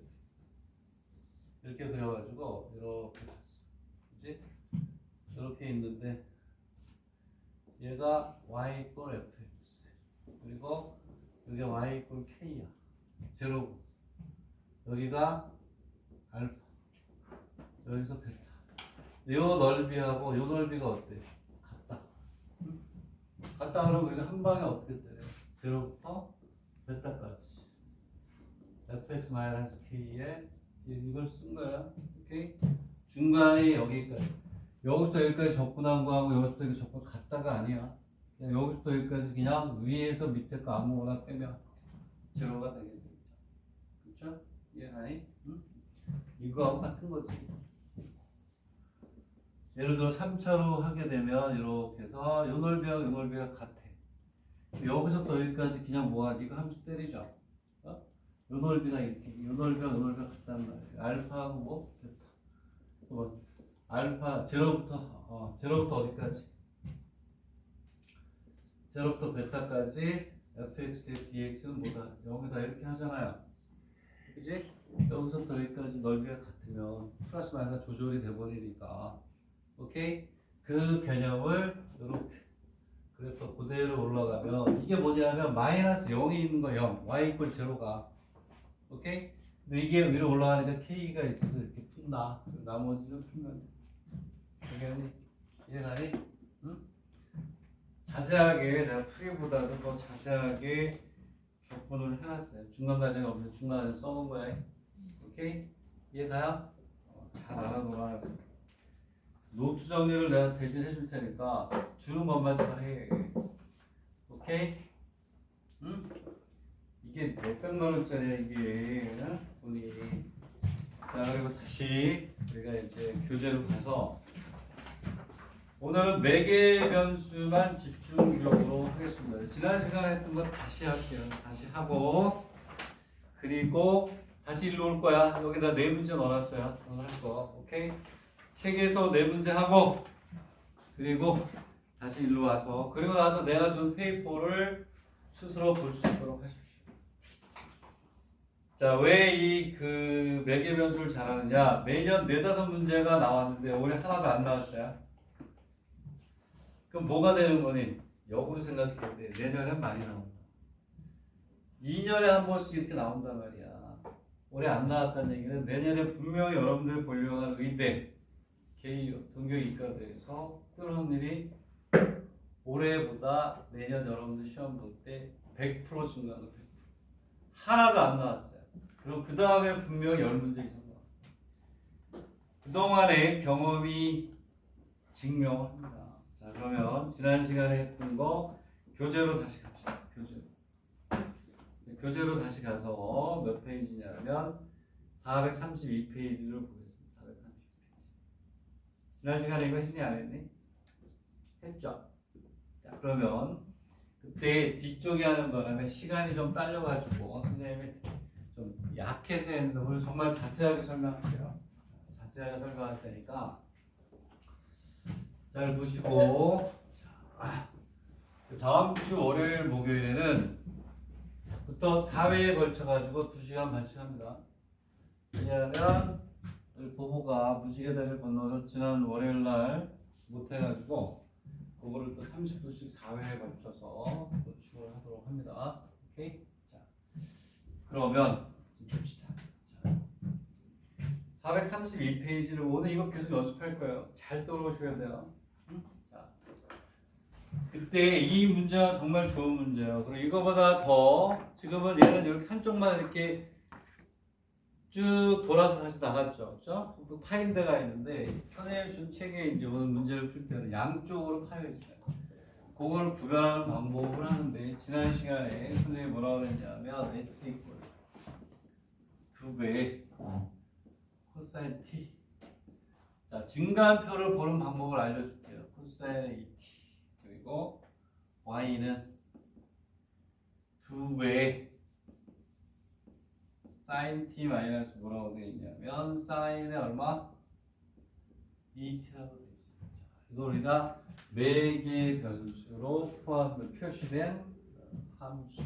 이렇게 그려가지고 이렇게 봤어. 그지? 이렇게 있는데 얘가 y 이꼴 fx 그리고 여기 y 이꼴 k야. 제로. 여기가 알파. 여기서 베타. 요 넓이하고 요 넓이가 어때? 같다. 같다 그러면 우리가 한 방에 어떻게 때려? 제로부터 베타까지. fx-k에 이걸 쓴 거야. 오케이? 중간이 여기까지. 여기부터 여기까지 접근한 거하고 여기부터 여기 접근 같다가 아니야. 그냥 여기부터 여기까지 그냥 위에서 밑에 거 아무거나 빼면 제로가 되겠죠. 그렇죠? 이해가니? 응? 이거하고 같은 거지. 예를 들어 3차로 하게 되면 이렇게 해서 요 넓이하고 요 넓이가 같아. 여기서부터 여기까지 그냥 뭐하지? 이거 함수 때리죠. 어? 요 넓이나 이렇게 요 넓이랑 요 넓이가 같단 말이에요. 알파하고 뭐? 베타. 뭐 알파 제로부터 어디까지? 제로부터 베타까지 fx의 dx는 뭐다? 여기다 이렇게 하잖아요. 그지? 여기서부터 여기까지 넓이가 같으면 플러스 마이너스 조절이 돼버리니까 오케이? 그 개념을 이렇게 그래서 그대로 올라가면 이게 뭐냐면 마이너스 0이 있는 거 0 y 이퀄 제로가 오케이? 근데 이게 위로 올라가니까 k가 있어서 이렇게 푼다. 나머지는 풀면 돼. 되겠니? 이해가니? 응? 자세하게 내가 풀이보다도 더 자세하게 조건을 해놨어요. 중간 과정이 없는데 중간 과정 써놓은 거야. 오케이? 이해가요? 잘 알아놓아요. 노트 정리를 내가 대신 해줄 테니까 주는 것만 잘해. 오케이? 응? 이게 몇백만 원짜리야 이게 돈이. 자 그리고 다시 우리가 이제 교재로 가서 오늘은 매개 변수만 집중적으로 하겠습니다. 지난 시간에 했던 거 다시 할게요. 다시 하고 그리고 다시 일로 올 거야. 여기다 네 문제 넣어놨어요. 오늘 할 거. 오케이? 책에서 네 문제 하고 그리고 다시 일로 와서 그리고 나서 내가 준 페이퍼를 스스로 볼 수 있도록 하십시오. 자, 왜 이 그 매개 변수를 잘하느냐? 매년 4-5문제가 나왔는데 올해 하나도 안 나왔어요. 그럼 뭐가 되는 거니? 역으로 생각해야 돼. 내년엔 많이 나온다. 2년에 한 번씩 이렇게 나온단 말이야. 올해 안 나왔다는 얘기는 내년에 분명히 여러분들 보려고 할 의대, 동교 이과대에서 뜰 확률이 올해보다 내년 여러분들 시험 볼 때 100% 증가하는 100%. 하나도 안 나왔어요. 그럼 그 다음에 분명히 10문제 이상 나와. 그동안의 경험이 증명합니다. 자, 그러면 지난 시간에 했던 거 교재로 다시 갑시다. 교재로 다시 가서 몇 페이지냐면 432페이지를 보겠습니다. 432페이지. 지난 시간에 이거 했니 안 했니? 했죠. 자, 그러면 그때 뒤쪽에 하는 바람에 시간이 좀 딸려가지고 선생님이 좀 약해서 했는데 오늘 정말 자세하게 설명할게요. 자세하게 설명할 테니까 잘 보시고 자, 다음 주 월요일 목요일에는 부터 4회에 걸쳐가지고 2시간 반씩 합니다. 왜냐하면 보호가 무지개다리를 건너서 지난 월요일날 못해가지고 그거를 또 30분씩 4회에 걸쳐서 노출을 하도록 합니다. 오케이? 자, 그러면 좀 봅시다. 432페이지를 오늘 이거 계속 연습할 거예요. 잘 떠오르셔야 돼요. 자, 그때 이 문제가 정말 좋은 문제예요. 그리고 이거보다 더 지금은 얘는 이렇게 한쪽만 이렇게 쭉 돌아서 다시 나갔죠. 그렇죠? 또 파인드가 있는데 선생님이 준 책에 이제 오늘 문제를 풀 때는 양쪽으로 파여 있어요. 그걸 구별하는 방법을 하는데 지난 시간에 선생님이 뭐라고 했냐면 x 이퀄 2배 코사인 t. 자, 증가표를 보는 방법을 알려줄게요. 코사인의 2t 그리고 y는 2배 사인 t 마이너스 뭐라고 되어 있냐면 사인의 얼마? 2t라고 되어 있습니다. 이거 우리가 매개 변수로 포함 표시된 함수,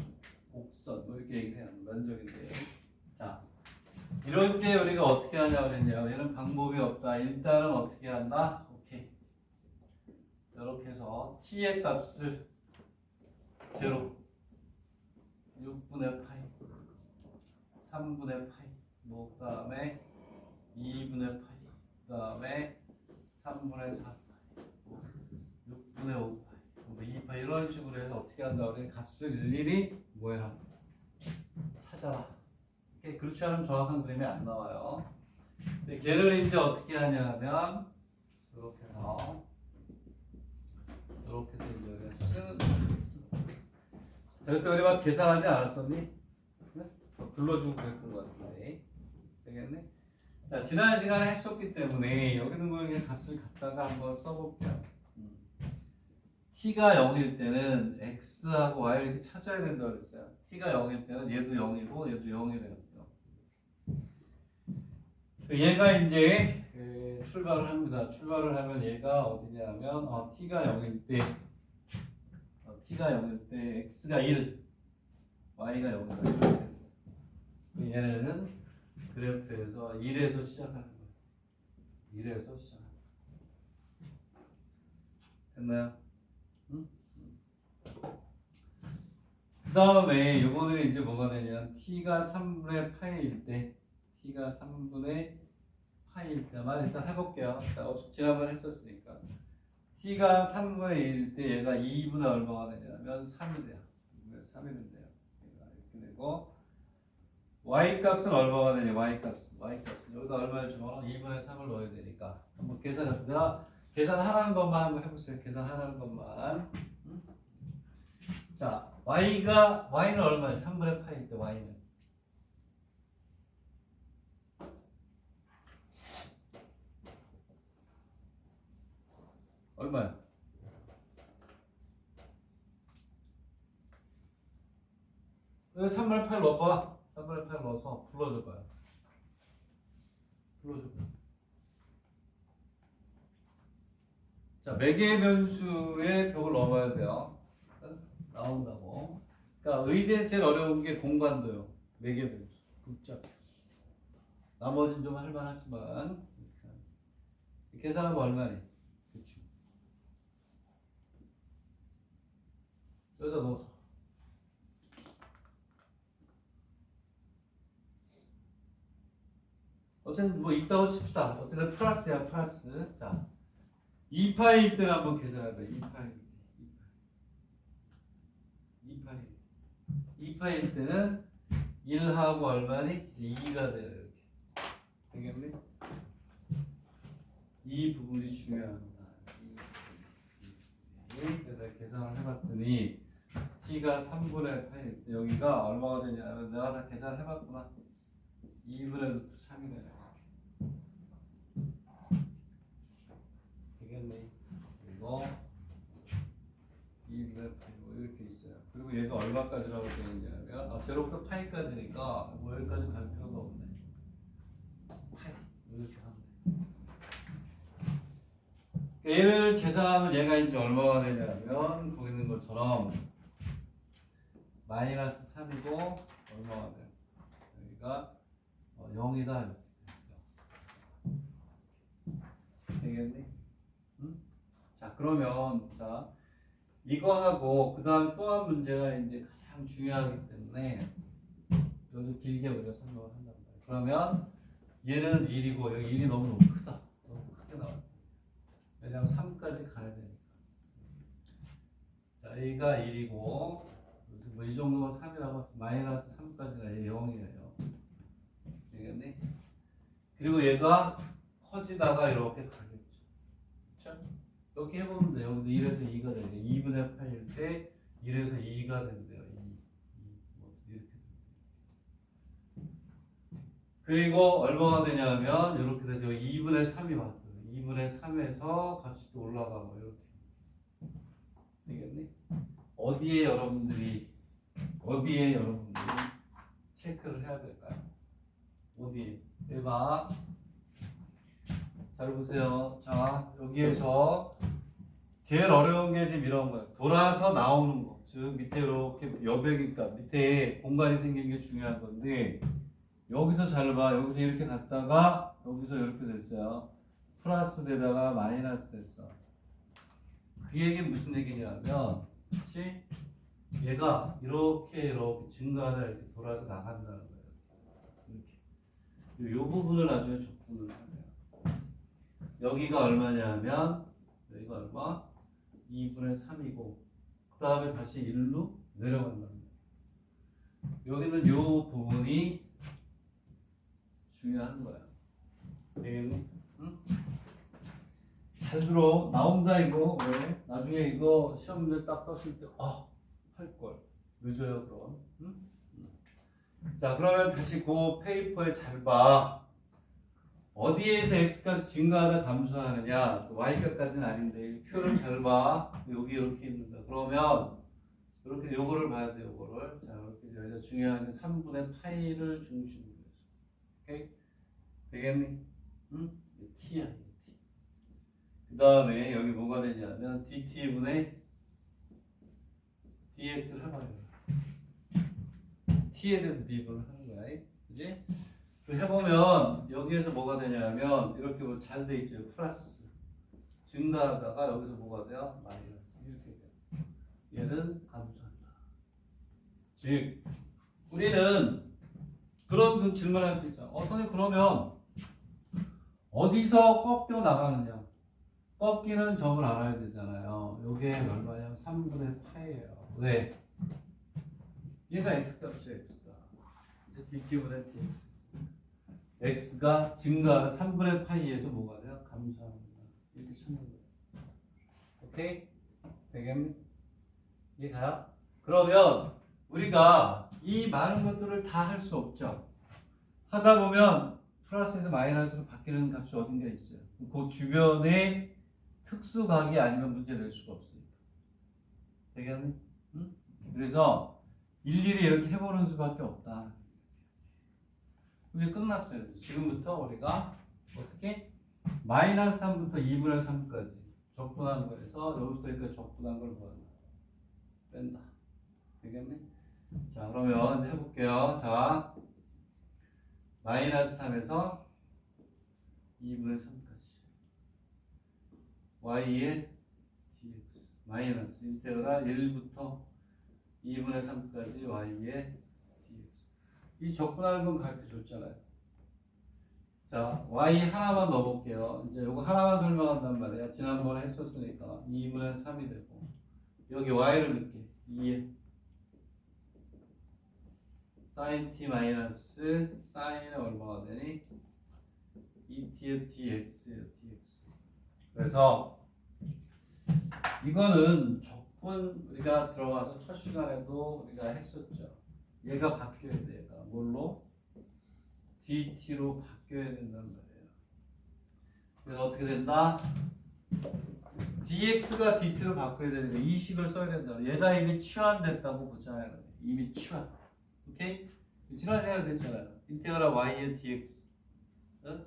곡선 뭐 이렇게 얘기해요. 면적인데 자 이럴 때 우리가 어떻게 하냐고 그랬냐. 얘는 방법이 없다. 일단은 어떻게 한다? 오케이. 이렇게 해서 t의 값을 0, 6분의 파이, 3분의 파이, 뭐 그 다음에 2분의 파이, 그 다음에 3분의 4파이, 6분의 5파이, 뭐 2파이 이런 식으로 해서 어떻게 한다 그래? 값을 일일이 뭐해라? 찾아라. 이렇게 그렇지 않으면 정확한 그림이 안 나와요. 근데 걔를 이제 어떻게 하냐 하면 이렇게 해서 이제 쓰는 자, 그때 우리 막 계산하지 않았었니? 네? 불러주고 그랬던 것 같은데 되겠네? 자, 지난 시간에 했었기 때문에 여기 있는 거에 값을 갖다가 한번 써볼게요. t가 0일 때는 x하고 y를 이렇게 찾아야 된다고 그랬어요. t가 0일 때는 얘도 0이고 얘도 0이 되거든요. 얘가 이제 출발을 합니다. 출발을 하면 얘가 어디냐면 t가 0일 때 x가 1, y가 0이다. 얘는 그래프에서 1에서 시작하는 거예요. 1에서 시작하는 거예요. 됐나요? 응? 그 다음에 이번에는 이제 뭐가 되냐면 t가 3분의 파이일 때 만 일단 해볼게요. 자, 지난번 했었으니까 t가 3분의 1일 때 얘가 2분의 얼마가 되냐면 3이 돼요. 3이 된대요. 얘가 이렇게 되고 y 값은 얼마가 되냐? y 값은 여기다 얼마를 주면 2분의 3을 넣어야 되니까 한번 계산합니다. 계산하라는 것만 한번 해보세요. 계산하라는 것만. 자, y는 얼마예요? 3분의 파일 때 y는 얼마야? 여기 3분의 8 넣어봐. 3분의 8 넣어서 불러줘봐요. 자, 매개 변수의 벽을 넣어봐야 돼요. 나온다고. 그러니까 의대에서 제일 어려운 게 공간도요. 매개 변수. 복잡. 나머지는 좀 할만하지만 계산하면 얼마니? 그렇죠. 여기다 넣어서. 어쨌든 뭐 있다고 칩시다. 어쨌든 플러스야, 플러스. 자, 2파일 때는 한번 계산해봐. 2파일 때는 1하고 얼마니? 2가 돼요. 이렇게. 되겠네? 이 부분이 중요합니다. 그래서 계산을 해봤더니 t가 3분의 8일 때 여기가 얼마가 되냐면 내가 다 계산해봤구나. 2분의 루트 3이 되네. 되겠네. 그리고 2분의 8 이렇게 있어요. 그리고 얘가 얼마까지라고 되어 있냐면 제로부터 파이까지니까 뭐 여기까지 갈 필요가 없네. 파이 이렇게 하면 돼. 얘를 계산하면 얘가 이제 얼마가 되냐면 보이는 것처럼 마이너스 3이고 얼마가 돼요? 여기가 0이다. 되겠니? 응? 자, 그러면 자 이거하고 그 다음에 또 한 문제가 이제 가장 중요하기 때문에 좀 길게 우리가 설명을 한단 말이에요. 그러면 얘는 1이고 여기 1이 너무 크다. 너무 크게 나와요. 왜냐하면 3까지 가야 되니까. 자, 얘가 1이고 뭐 이 정도면 3이라고 마이너스 3까지가 0이에요. 되겠니? 그리고 얘가 커지다가 이렇게 가겠죠. 그렇죠? 이렇게 해보면 돼요. 여기도 1에서 2가 되니까 2분의 8일 때 1에서 2가 된대요. 2 뭐 이렇게. 그리고 얼마가 되냐면 이렇게 돼서 2분의 3이 왔어요. 2분의 3에서 값이 또 올라가고 이렇게. 되겠니? 어디에 여러분들이 체크를 해야 될까요? 어디에? 해봐. 잘 보세요. 자, 여기에서 제일 어려운 게 지금 이런 거예요. 돌아서 나오는 거. 즉 밑에 이렇게 여백이니까 밑에 공간이 생긴 게 중요한 건데 여기서 잘 봐. 여기서 이렇게 갔다가 여기서 이렇게 됐어요. 플러스 되다가 마이너스 됐어. 그 얘기는 무슨 얘기냐면, 그치? 얘가 이렇게 증가하다 이렇게 돌아서 나간다는 거예요. 이렇게. 요 부분을 나중에 적분을 하네요. 여기가 얼마냐면, 여기가 얼마? 2분의 3이고, 그 다음에 다시 1로 내려간다는 거예요. 여기는 요 부분이 중요한 거야. 되겠니? 응? 잘 들어. 나온다 이거. 왜? 나중에 이거 시험 문제 딱 떴을 때 할걸. 늦어요 그럼. 응? 자 그러면 다시 그 페이퍼에 잘 봐. 어디에서 x값이 증가하다 감소하느냐. y값까지는 아닌데 이 표를 잘 봐. 여기 이렇게 있는다. 그러면 이렇게 요거를 봐야 돼. 요거를. 자 이렇게 여기서 중요한 게 3분의 파이를 중심으로 해서. 오케이? 되겠니? 응? t야. 그 다음에 여기 뭐가 되냐면 dt분의 dx를 해봐요. t에 대해서 미분을 하는 거야. 그지? 해보면 여기에서 뭐가 되냐면 이렇게 뭐 잘 돼 있죠. 플러스 증가하다가 여기서 뭐가 돼요? 마이너스 이렇게 돼요. 얘는 감소한다. 즉 우리는 그런 질문을 할 수 있잖아. 선생님 그러면 어디서 꺾여 나가느냐? 꺾이는 점을 알아야 되잖아요. 요게 얼마냐면 3분의 파이예요. 왜? 얘가 x값이죠. x가. 이제 dt분의 dx. x가 증가하는 3분의 파이에서 뭐가 돼요? 감소합니다. 이렇게 찾는 거예요. 오케이? 되겠니? 이해가요? 그러면 우리가 이 많은 것들을 다 할 수 없죠. 하다 보면 플러스에서 마이너스로 바뀌는 값이 어딘가 있어요. 그 주변에 특수각이 아니면 문제 낼 수가 없으니까. 되겠니? 응? 그래서 일일이 이렇게 해보는 수밖에 없다. 이게 끝났어요. 지금부터 우리가 어떻게? 마이너스 3부터 2분의 3까지 적분하는 거에서 여기부터 여기까지 적분한 걸 뭐한다? 뺀다. 되겠니? 자 그러면 해볼게요. 자 마이너스 3에서 2분의 3까지 y의 dx 마이너스 인테그랄 1부터 2분의 3까지 y의 dx 이 적분하는 건 가르쳐 줬잖아요. 자 y 하나만 넣어볼게요. 이제 요거 하나만 설명한단 말이야. 지난번에 했었으니까 2분의 3이 되고 여기 y를 넣게 2에 sin t 마이너스 sin은 얼마가 되니? 2t의 dx예요. dx. 그래서 이거는 적분 우리가 들어가서 첫 시간에도 우리가 했었죠. 얘가 바뀌어야 돼. 얘가 뭘로? dt로 바뀌어야 된단 말이에요. 그래서 어떻게 된다? dx가 dt로 바뀌어야 되는데 이 식을 써야 된다. 얘가 이미 치환됐다고 보잖아요. 이미 치환. 오케이? 지난 시간에 됐잖아요. 인테그랄 y의 dx. 응?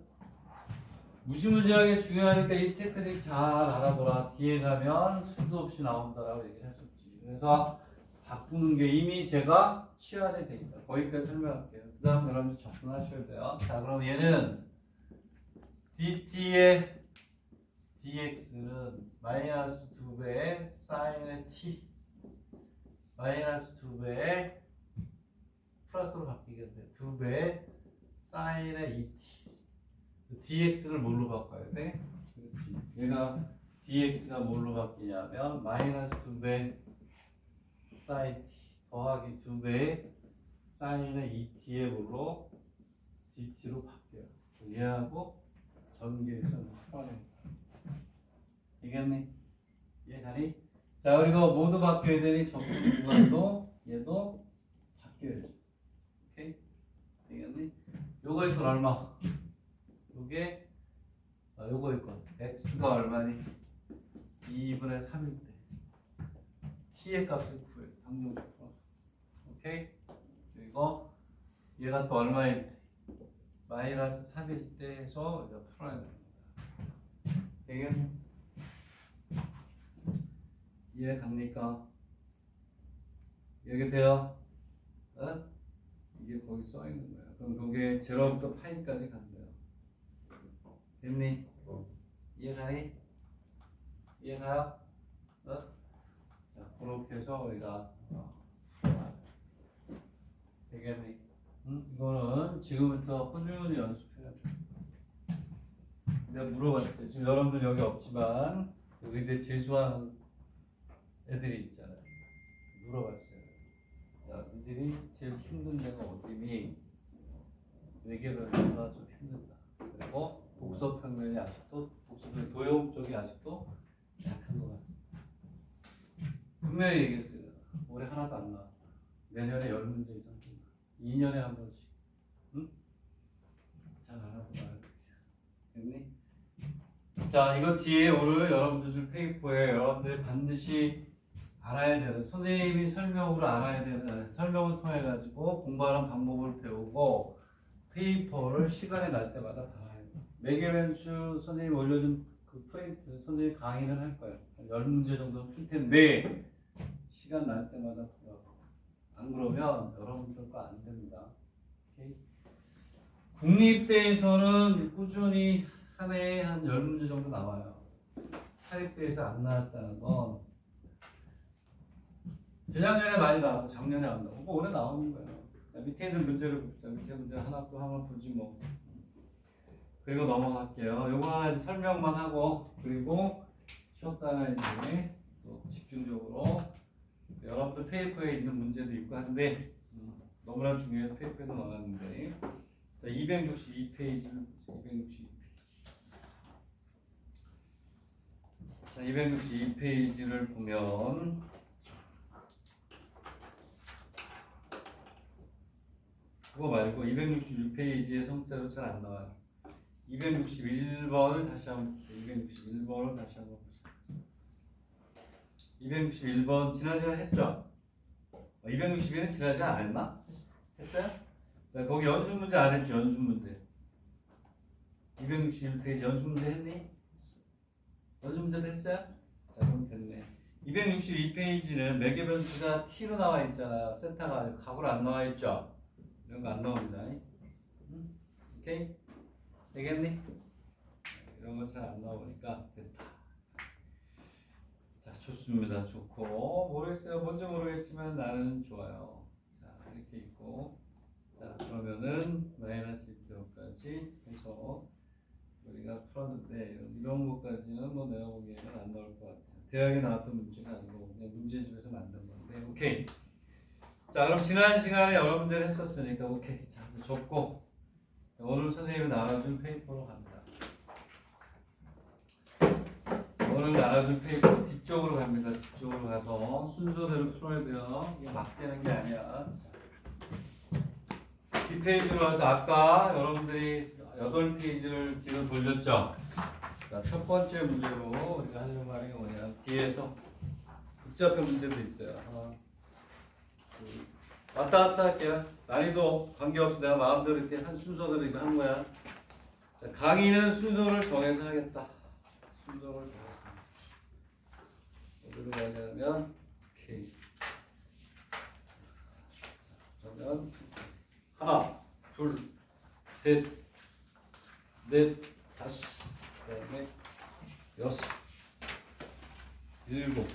무지무지하게 중요하니까 이 테크닉 잘 알아보라. 뒤에 가면 수도 없이 나온다라고 얘기를 했었지. 그래서 바꾸는 게 이미 제가 치환이 되니까 거기까지 설명할게요. 그 다음 여러분들 접근하셔야 돼요. 자 그럼 얘는 dt의 dx는 마이너스 2배의 sin의 t 마이너스 2배의 플러스로 바뀌게 돼. 2배의 sin의 2t dx를 뭘로 바꿔야 돼? 그렇지. 얘가 dx가 뭘로 바뀌냐면 마이너스 2배 sin t 더하기 2배의 sin의 2t의 뭘로 dt로 바뀌어요. 얘하고 전개해서 풀어내. 이겠니? 이해가니? 자 그리고 모두 바뀌어야 되니 적분 구간도 얘도 바뀌어야죠. 오케이? 이겠니? 요거 있건 얼마? 요게 요거 있건 x가 얼마니? 2분의 3일 때 t의 값을 구해. 방정식 풀어서. 오케이? 그리고 얘가 또 얼마일 때? 마이너스 3일 때 해서 우리가 풀어야 됩니다. 되겠니? 이해 갑니까? 여기 돼요? 어? 이게 거기 써 있는 거야. 그럼 그게 제로부터 파이까지 간대요. 됐니? 이해가니? 이해가요? 자, 그렇게 해서 우리가 되겠네. 이거는 지금부터 꾸준히 연습해야 돼. 내가 물어봤어요. 지금 여러분들 여기 없지만 의대 재수하는 애들이 있잖아요. 물어봤어요. 야, 니들이 제일 힘든 데가 어디니? 외계변수가 좀 힘들다. 그리고 복서 평면이 아직도 복서평 도형 쪽이 아직도 약한 것 같습니다. 분명히 얘기했어요. 올해 하나도 안 나와. 내년에 10문제 이상 뜬다. 2년에 한 번씩. 응? 잘 알아보라. 됐니? 자, 이거 뒤에 오늘 여러분들 줄 페이퍼에 여러분들이 반드시 알아야 되는, 선생님이 설명으로 알아야 되는, 설명을 통해 가지고 공부하는 방법을 배우고 페이퍼를 시간이 날 때마다 봐야 해요. 매개변수 선생님이 올려준 그 프린트 선생님이 강의를 할 거예요. 한 10문제 정도 풀 텐데 시간 날 때마다 풀어. 안 그러면 여러분들 거 안 됩니다. 오케이? 국립대에서는 꾸준히 한 해에 한 10문제 정도 나와요. 사립대에서 안 나왔다는 건 재작년에 많이 나왔고 작년에 안 나오고 올해 나오는 거예요. 자, 밑에 있는 문제를 봅시다. 밑에 문제 하나 또 한번 보지 뭐. 그리고 넘어갈게요. 요거 하나 이제 설명만 하고 그리고 쉬었다가 이제 또 집중적으로 여러분들 페이퍼에 있는 문제도 있고 한데 너무나 중요해서 페이퍼에도 나왔는데 자, 262페이지를 262페이지. 자, 262페이지를 보면 그거 말고 266페이지의 성자로 잘 안 나와요. 261번을 다시 한번 보세요. 261번을 다시 한번 보세요. 261번 지난 시간에 했죠? 261은 지난 시간에 안 했나? 했어요? 자, 거기 연습 문제 안 했죠? 연습 문제. 261페이지 연습 문제 했니? 연습 문제도 했어요? 자, 그럼 됐네. 262페이지는 매개변수가 T로 나와 있잖아요. 세타가 각으로 안 나와 있죠? 이런 거 안 나옵니다. 오케이? 되겠니? 이런 건 잘 안 나오니까 됐다. 자, 좋습니다. 좋고 모르겠어요. 뭔지 모르겠지만 나는 좋아요. 자, 이렇게 있고 자, 그러면은 마이너스 2까지 해서 우리가 풀었는데 이런 것까지는 뭐 내가 보기에는 안 나올 것 같아요. 대학에 나왔던 문제가 아니고 그냥 문제집에서 만든 건데 오케이. 자, 그럼 지난 시간에 여러 문제를 했었으니까 오케이. 자, 접고 오늘 선생님이 나눠준 페이퍼로 갑니다. 오늘 나눠준 페이퍼 뒤쪽으로 갑니다. 뒤쪽으로 가서 순서대로 풀어야 돼요. 이게 막 되는 게 아니야. 이 페이지로 와서 아까 여러분들이 8페이지를 뒤로 돌렸죠. 자, 첫 번째 문제로 우리가 하려고 하는 게 뭐냐. 뒤에서 복잡한 문제도 있어요. 왔다 갔다 할게요. 난이도 관계없이 내가 마음대로 이렇게 한 순서대로 이거 한 거야. 자, 강의는 순서를 정해서 하겠다. 순서를 정해서. 어디로 가냐면, 오케이. 그러면, 하나, 둘, 셋, 넷, 다섯, 그다음에 여섯, 일곱.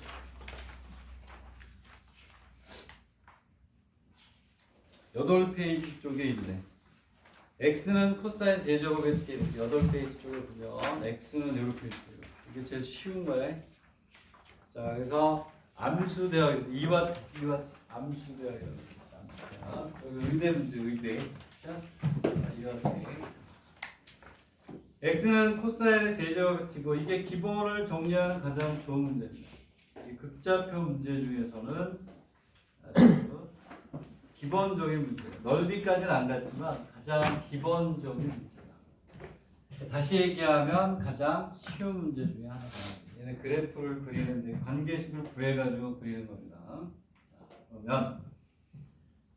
여덟 페이지 쪽에 있네. x는 코사인 제제곱의 이렇게 8페이지 쪽에 보면 x는 이렇게 있어요. 이게 제일 쉬운 거예요. 자, 그래서 암수 되어 있어. 2와 암수 되어 있어. 여기 의대 문제 의대. 자, 이렇게. x는 코사인의 제제곱의 t고 이게 기본을 정리하는 가장 좋은 문제입니다. 이 극좌표 문제 중에서는 아주 기본적인 문제예요. 넓이까지는 안 갔지만 가장 기본적인 문제다. 다시 얘기하면 가장 쉬운 문제 중에 하나다. 얘는 그래프를 그리는데 관계식을 구해가지고 그리는 겁니다. 자, 그러면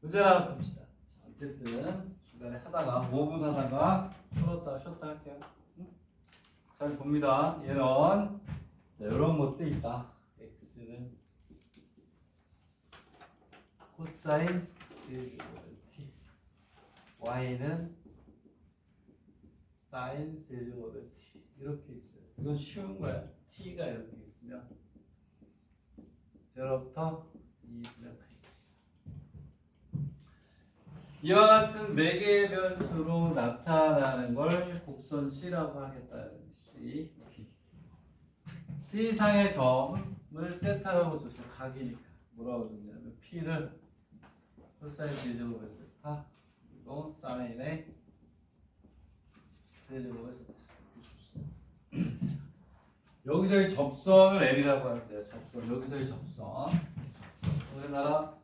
문제를 하나 봅시다. 자, 어쨌든 중간에 하다가 5분 하다가 풀었다 쉬었다 할게요. 잘 봅니다. 얘는 자, 이런 것도 있다. x는 코사인 t, y는 사인 세제곱의 t 이렇게 있어요. 이건 쉬운 거야. t가 이렇게 있으면 0부터 2분의 파이. 이와 같은 매개 변수로 나타나는 걸 곡선 C라고 하겠다는 C. C상의 점을 세타라고 줬어요. 각이니까. 뭐라고 줬냐면 P를 코사인 B제곱의 세타 그리고 사인의 세제곱의 세타. 여기서의 접선을 L이라고 하는데요. 접선. 여기서의 접선. 우리나라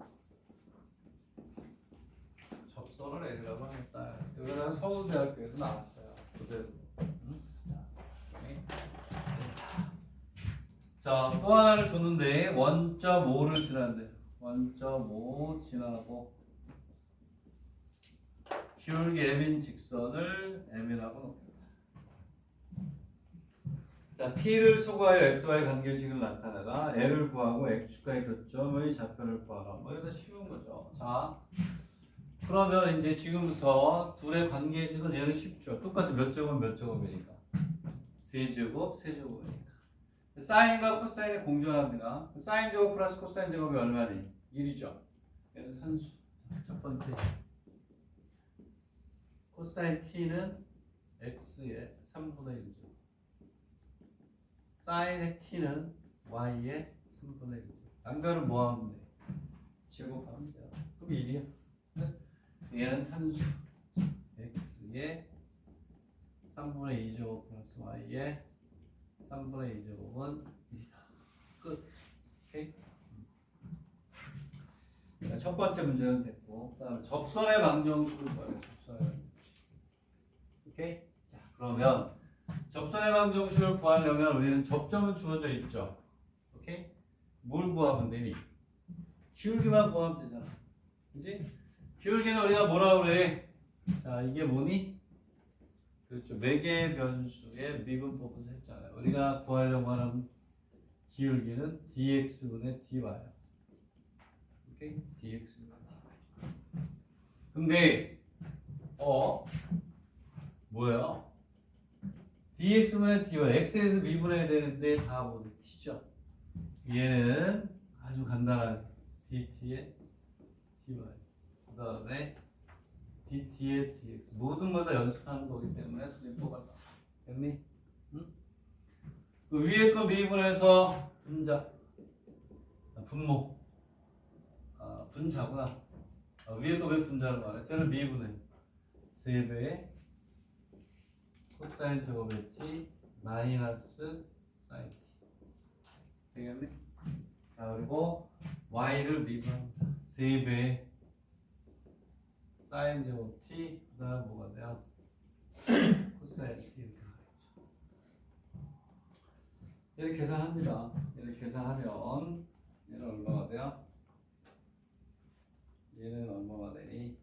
접선을 L이라고 하겠다. 여기는 서울대학교에서 나왔어요. 그대로. 자, 또 하나를 줬는데 원점 5를 지난대. 원점 5 지나고 기울기 M인 직선을 M이라고 놓습니다. 자, T를 소거하여 XY 관계식을 나타내라. L을 구하고 X축과의 교점의 좌표를 구하라. 뭐 이거 쉬운 거죠. 자, 그러면 이제 지금부터 둘의 관계식은 얘는 쉽죠. 똑같이 몇 제곱 몇 제곱이니까. 세제곱 세제곱이니까. 사인과 코사인이 공존합니다. 사인 제곱 플러스 코사인 제곱이 얼마니? 1이죠. 얘는 산수. 첫 번째. 코사인 t는 x의 3분의 1이죠. 사인의 t는 y의 3분의 1이죠. 양변을 뭐 하면 돼? 제곱하면 돼요. 그럼 1이야. 얘는 산수. x의 3분의 2제곱 플러스 y의 3분의 2제곱은 1이다. 끝. 오케이? 첫 번째 문제는 됐고, 그 다음에 접선의 방정식을 구하래요. 접선의 방정식. 오케이? 자, 그러면 접선의 방정식을 구하려면 우리는 접점은 주어져 있죠. 오케이? 뭘 구하면 되니? 기울기만 구하면 되잖아. 그지? 기울기는 우리가 뭐라고 그래? 자, 이게 뭐니? 그렇죠. 매개 변수의 미분법을 했잖아요. 우리가 구하려고 하는 기울기는 dx분의 dy. 오케이? dx분의 dy. 근데 뭐야? dx분의 dy, x에 대해서 미분해야 되는데 다 뭐니? t죠. 얘는 아주 간단한 dt의 dy. 그 다음에 dt의 dx. 모든 걸 다 연습하는 거기 때문에 수준 뽑았어. 됐니? 응? 그 위에 거 미분해서 분자, 분모, 분자구나. 위에 거 왜 분자로 말해? 쟤는 미분해. 3배의 코사인 제곱의 t 마이너스 사인 t. 되겠니? 자, 그리고 y를 미분합니다. 3배의 사인 제곱 t, 그 다음 뭐가 돼요? 코사인 t 이렇게 가겠죠. 얘를 계산합니다. 얘를 계산하면 얘는 얼마가 돼요? 얘는 얼마가 되니?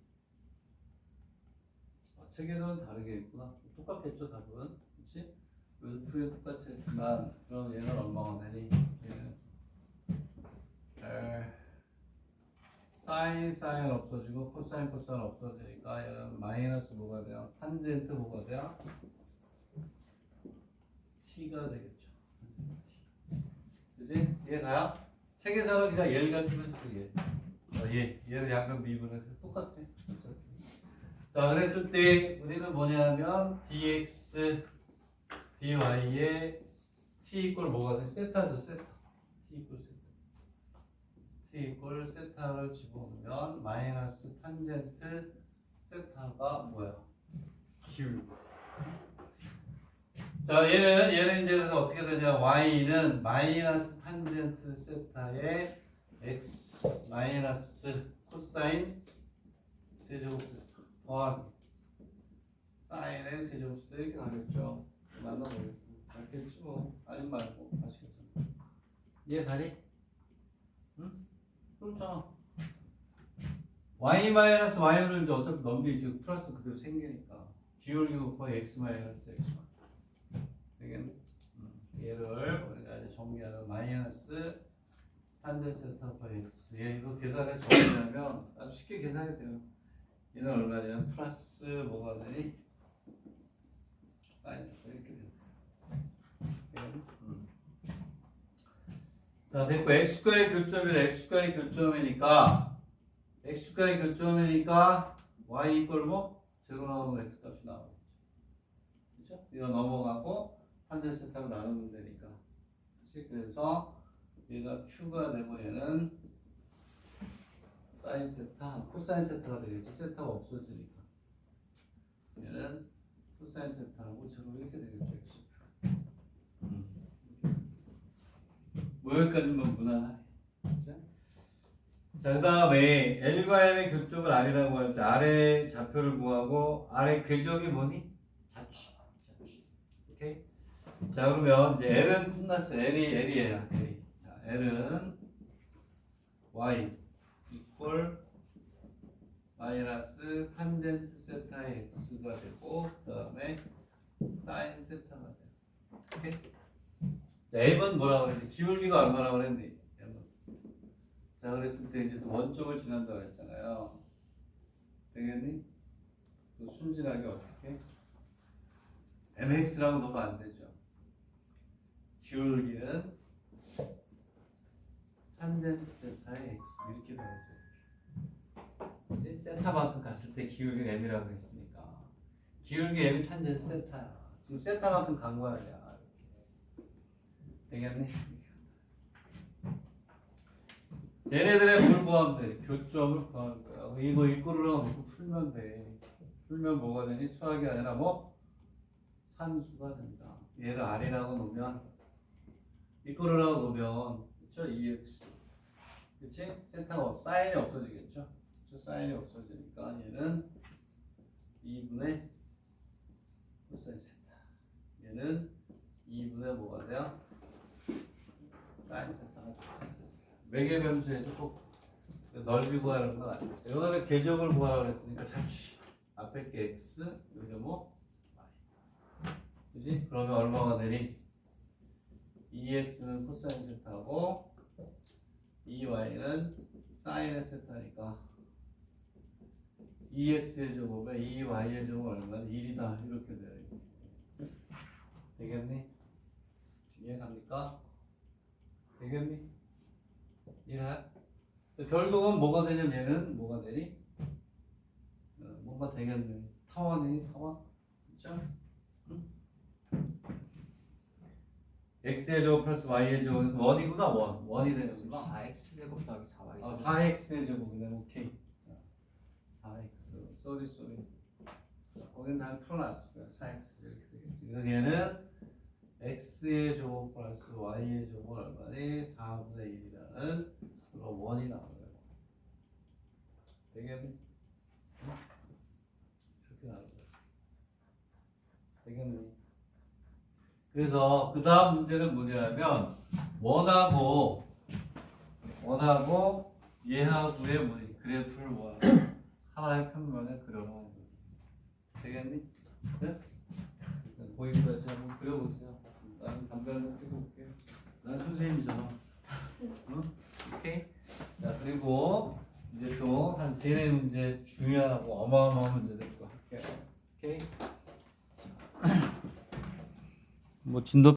책에서는 다르게 있구나. 똑같겠죠, 답은. 그치? 여기서 풀이 똑같이 했지만, 그럼 얘는 얼마가 되니? 얘는 사인 없어지고 코사인 없어지니까 얘는 마이너스 뭐가 돼요? 탄젠트 뭐가 돼요? t가 되겠죠. 그지? 이해가요? 책에서는 그냥 얘를 가지고 했어. 얘를 약간 미분해서 똑같아. 자, 그랬을 때 우리는 뭐냐면 dx dy의 t 이꼴 뭐가 돼? 세타죠, 세타. t 이꼴 세타. t 이꼴 세타를 집어넣으면 마이너스 탄젠트 세타가 뭐야? 기울기. 자, 얘는 이제 그래서 어떻게 되냐? y는 마이너스 탄젠트 세타의 x 마이너스 코사인 세제곱 세타 더하기 사인의 세제곱 세타 이렇게 가겠죠. 만나보겠죠. 알겠지 뭐. 아니 말고 아시겠죠? 이해가니? 응? 그렇잖아. y 마이너스 y를 이제 어차피 넘기지 플러스 그대로 생기니까 기울기 곱하기 x 마이너스 x 되겠네. 얘를 우리가 이제 정리하면 마이너스 탄젠트 세타 곱하기 x. 얘 이거 계산해 정리하면 아주 쉽게 계산이 돼요. 얘는 얼마냐면 플러스 뭐가 되니? 사인 세타 이렇게 돼요. 자, 됐고 x축과의 교점이래. x축과의 교점이니까 y 이퀄 뭐? 제로 나오면 x 값이 나오겠죠. 그렇죠? 이거 넘어가고 탄젠 세타로 나누면 되니까. 그렇지? 그래서 얘가 q가 되고 얘는 사인 세타, 코사인 세타가 되겠지. 세타가 없어지니까. 얘는 코사인 세타하고 제로 이렇게 되겠죠. x. 뭐 여기까지만 무난하네. 그렇죠? 자, 그 다음에 L과 M의 교점을 R이라고 할 때 아래 좌표를 구하고 아래 궤적이 뭐니? 자취. 오케이? 자, 그러면 이제 L은 끝났어요. L이에요. L. 자, L은 Y 이퀄 마이너스 탄젠트 세타의 X가 되고 그 다음에 사인 세타가 돼요. 오케이? 자, M은 뭐라고 그랬지? 기울기가 얼마라고 그랬니? 자, 그랬을 때 이제 또 원점을 지난다고 했잖아요. 되겠니? 또 순진하게 어떻게? mx라고 넣으면 안 되죠. 기울기는 탄젠트 세타의 x 이렇게 나오죠. 이제 세타만큼 갔을 때 기울기는 m이라고 했으니까 기울기 m이 탄젠트 세타야. 지금 세타만큼 간 거 아니야. 되겠니? 얘네들의 뭘 구하면 돼? 교점을 구하는 거야. 이거 이꼬르랑 놓고 풀면 돼. 풀면 뭐가 되니? 수학이 아니라 뭐? 산수가 된다. 얘를 R이라고 놓으면 이꼬르라고 놓으면 그쵸? EX 그치? 세타가 사인이 없어지겠죠? 그쵸? 사인이 없어지니까 얘는 2분의 코사인 세타 얘는 2분의 뭐가 돼요? 사인 세타가 돼요. 매개 변수에서 꼭 넓이 구하는 건 아니죠. 이거는 궤적을 구하라고 했으니까 자취. 앞에 게 x, 여기 뭐 y. 그지? 그러면 얼마가 되니? 2x는 코사인 세타고 2y는 사인의 세타니까 2x의 제곱에 2y의 제곱은 얼마나? 1이다. 이렇게 돼요. 되겠니? 이해갑니까? 되겠니? 이해? 결국은 뭐가 되냐면 얘는 뭐가 되니? 뭔가 되겠네. 타원이니 타원? 그쵸? 응? x의 제곱 플러스 y의 제곱 원이구나 원. 원이 되는구나. 4x 제곱 더하기 4y 아, 제곱. 4x의 제곱이네. 오케이. 4x. 쏘리. 거긴 다 풀어놨을 거야. 4x 이렇게 되겠지. 그래서 얘는 x의 제곱 플러스 y의 제곱은 얼마니? 4분의 1이라는 그런 원이 나오는 거예요. 되겠니? 응? 이렇게 나오는 거예요. 되겠니? 그래서 그 다음 문제는 뭐냐면 원하고 얘하고의 뭐니? 그래프를 모아서 하나의 평면에 그려놓은 거예요. 되겠니? 네? 거기까지 한번 그려보세요. 나는 담배 한번 피고 올게요. 난 선생님이잖아. 응? 오케이? 자, 그리고 이제 또 한 3-4문제 중요하고 어마어마한 문제들 또 할게요. 오케이? 뭐 진도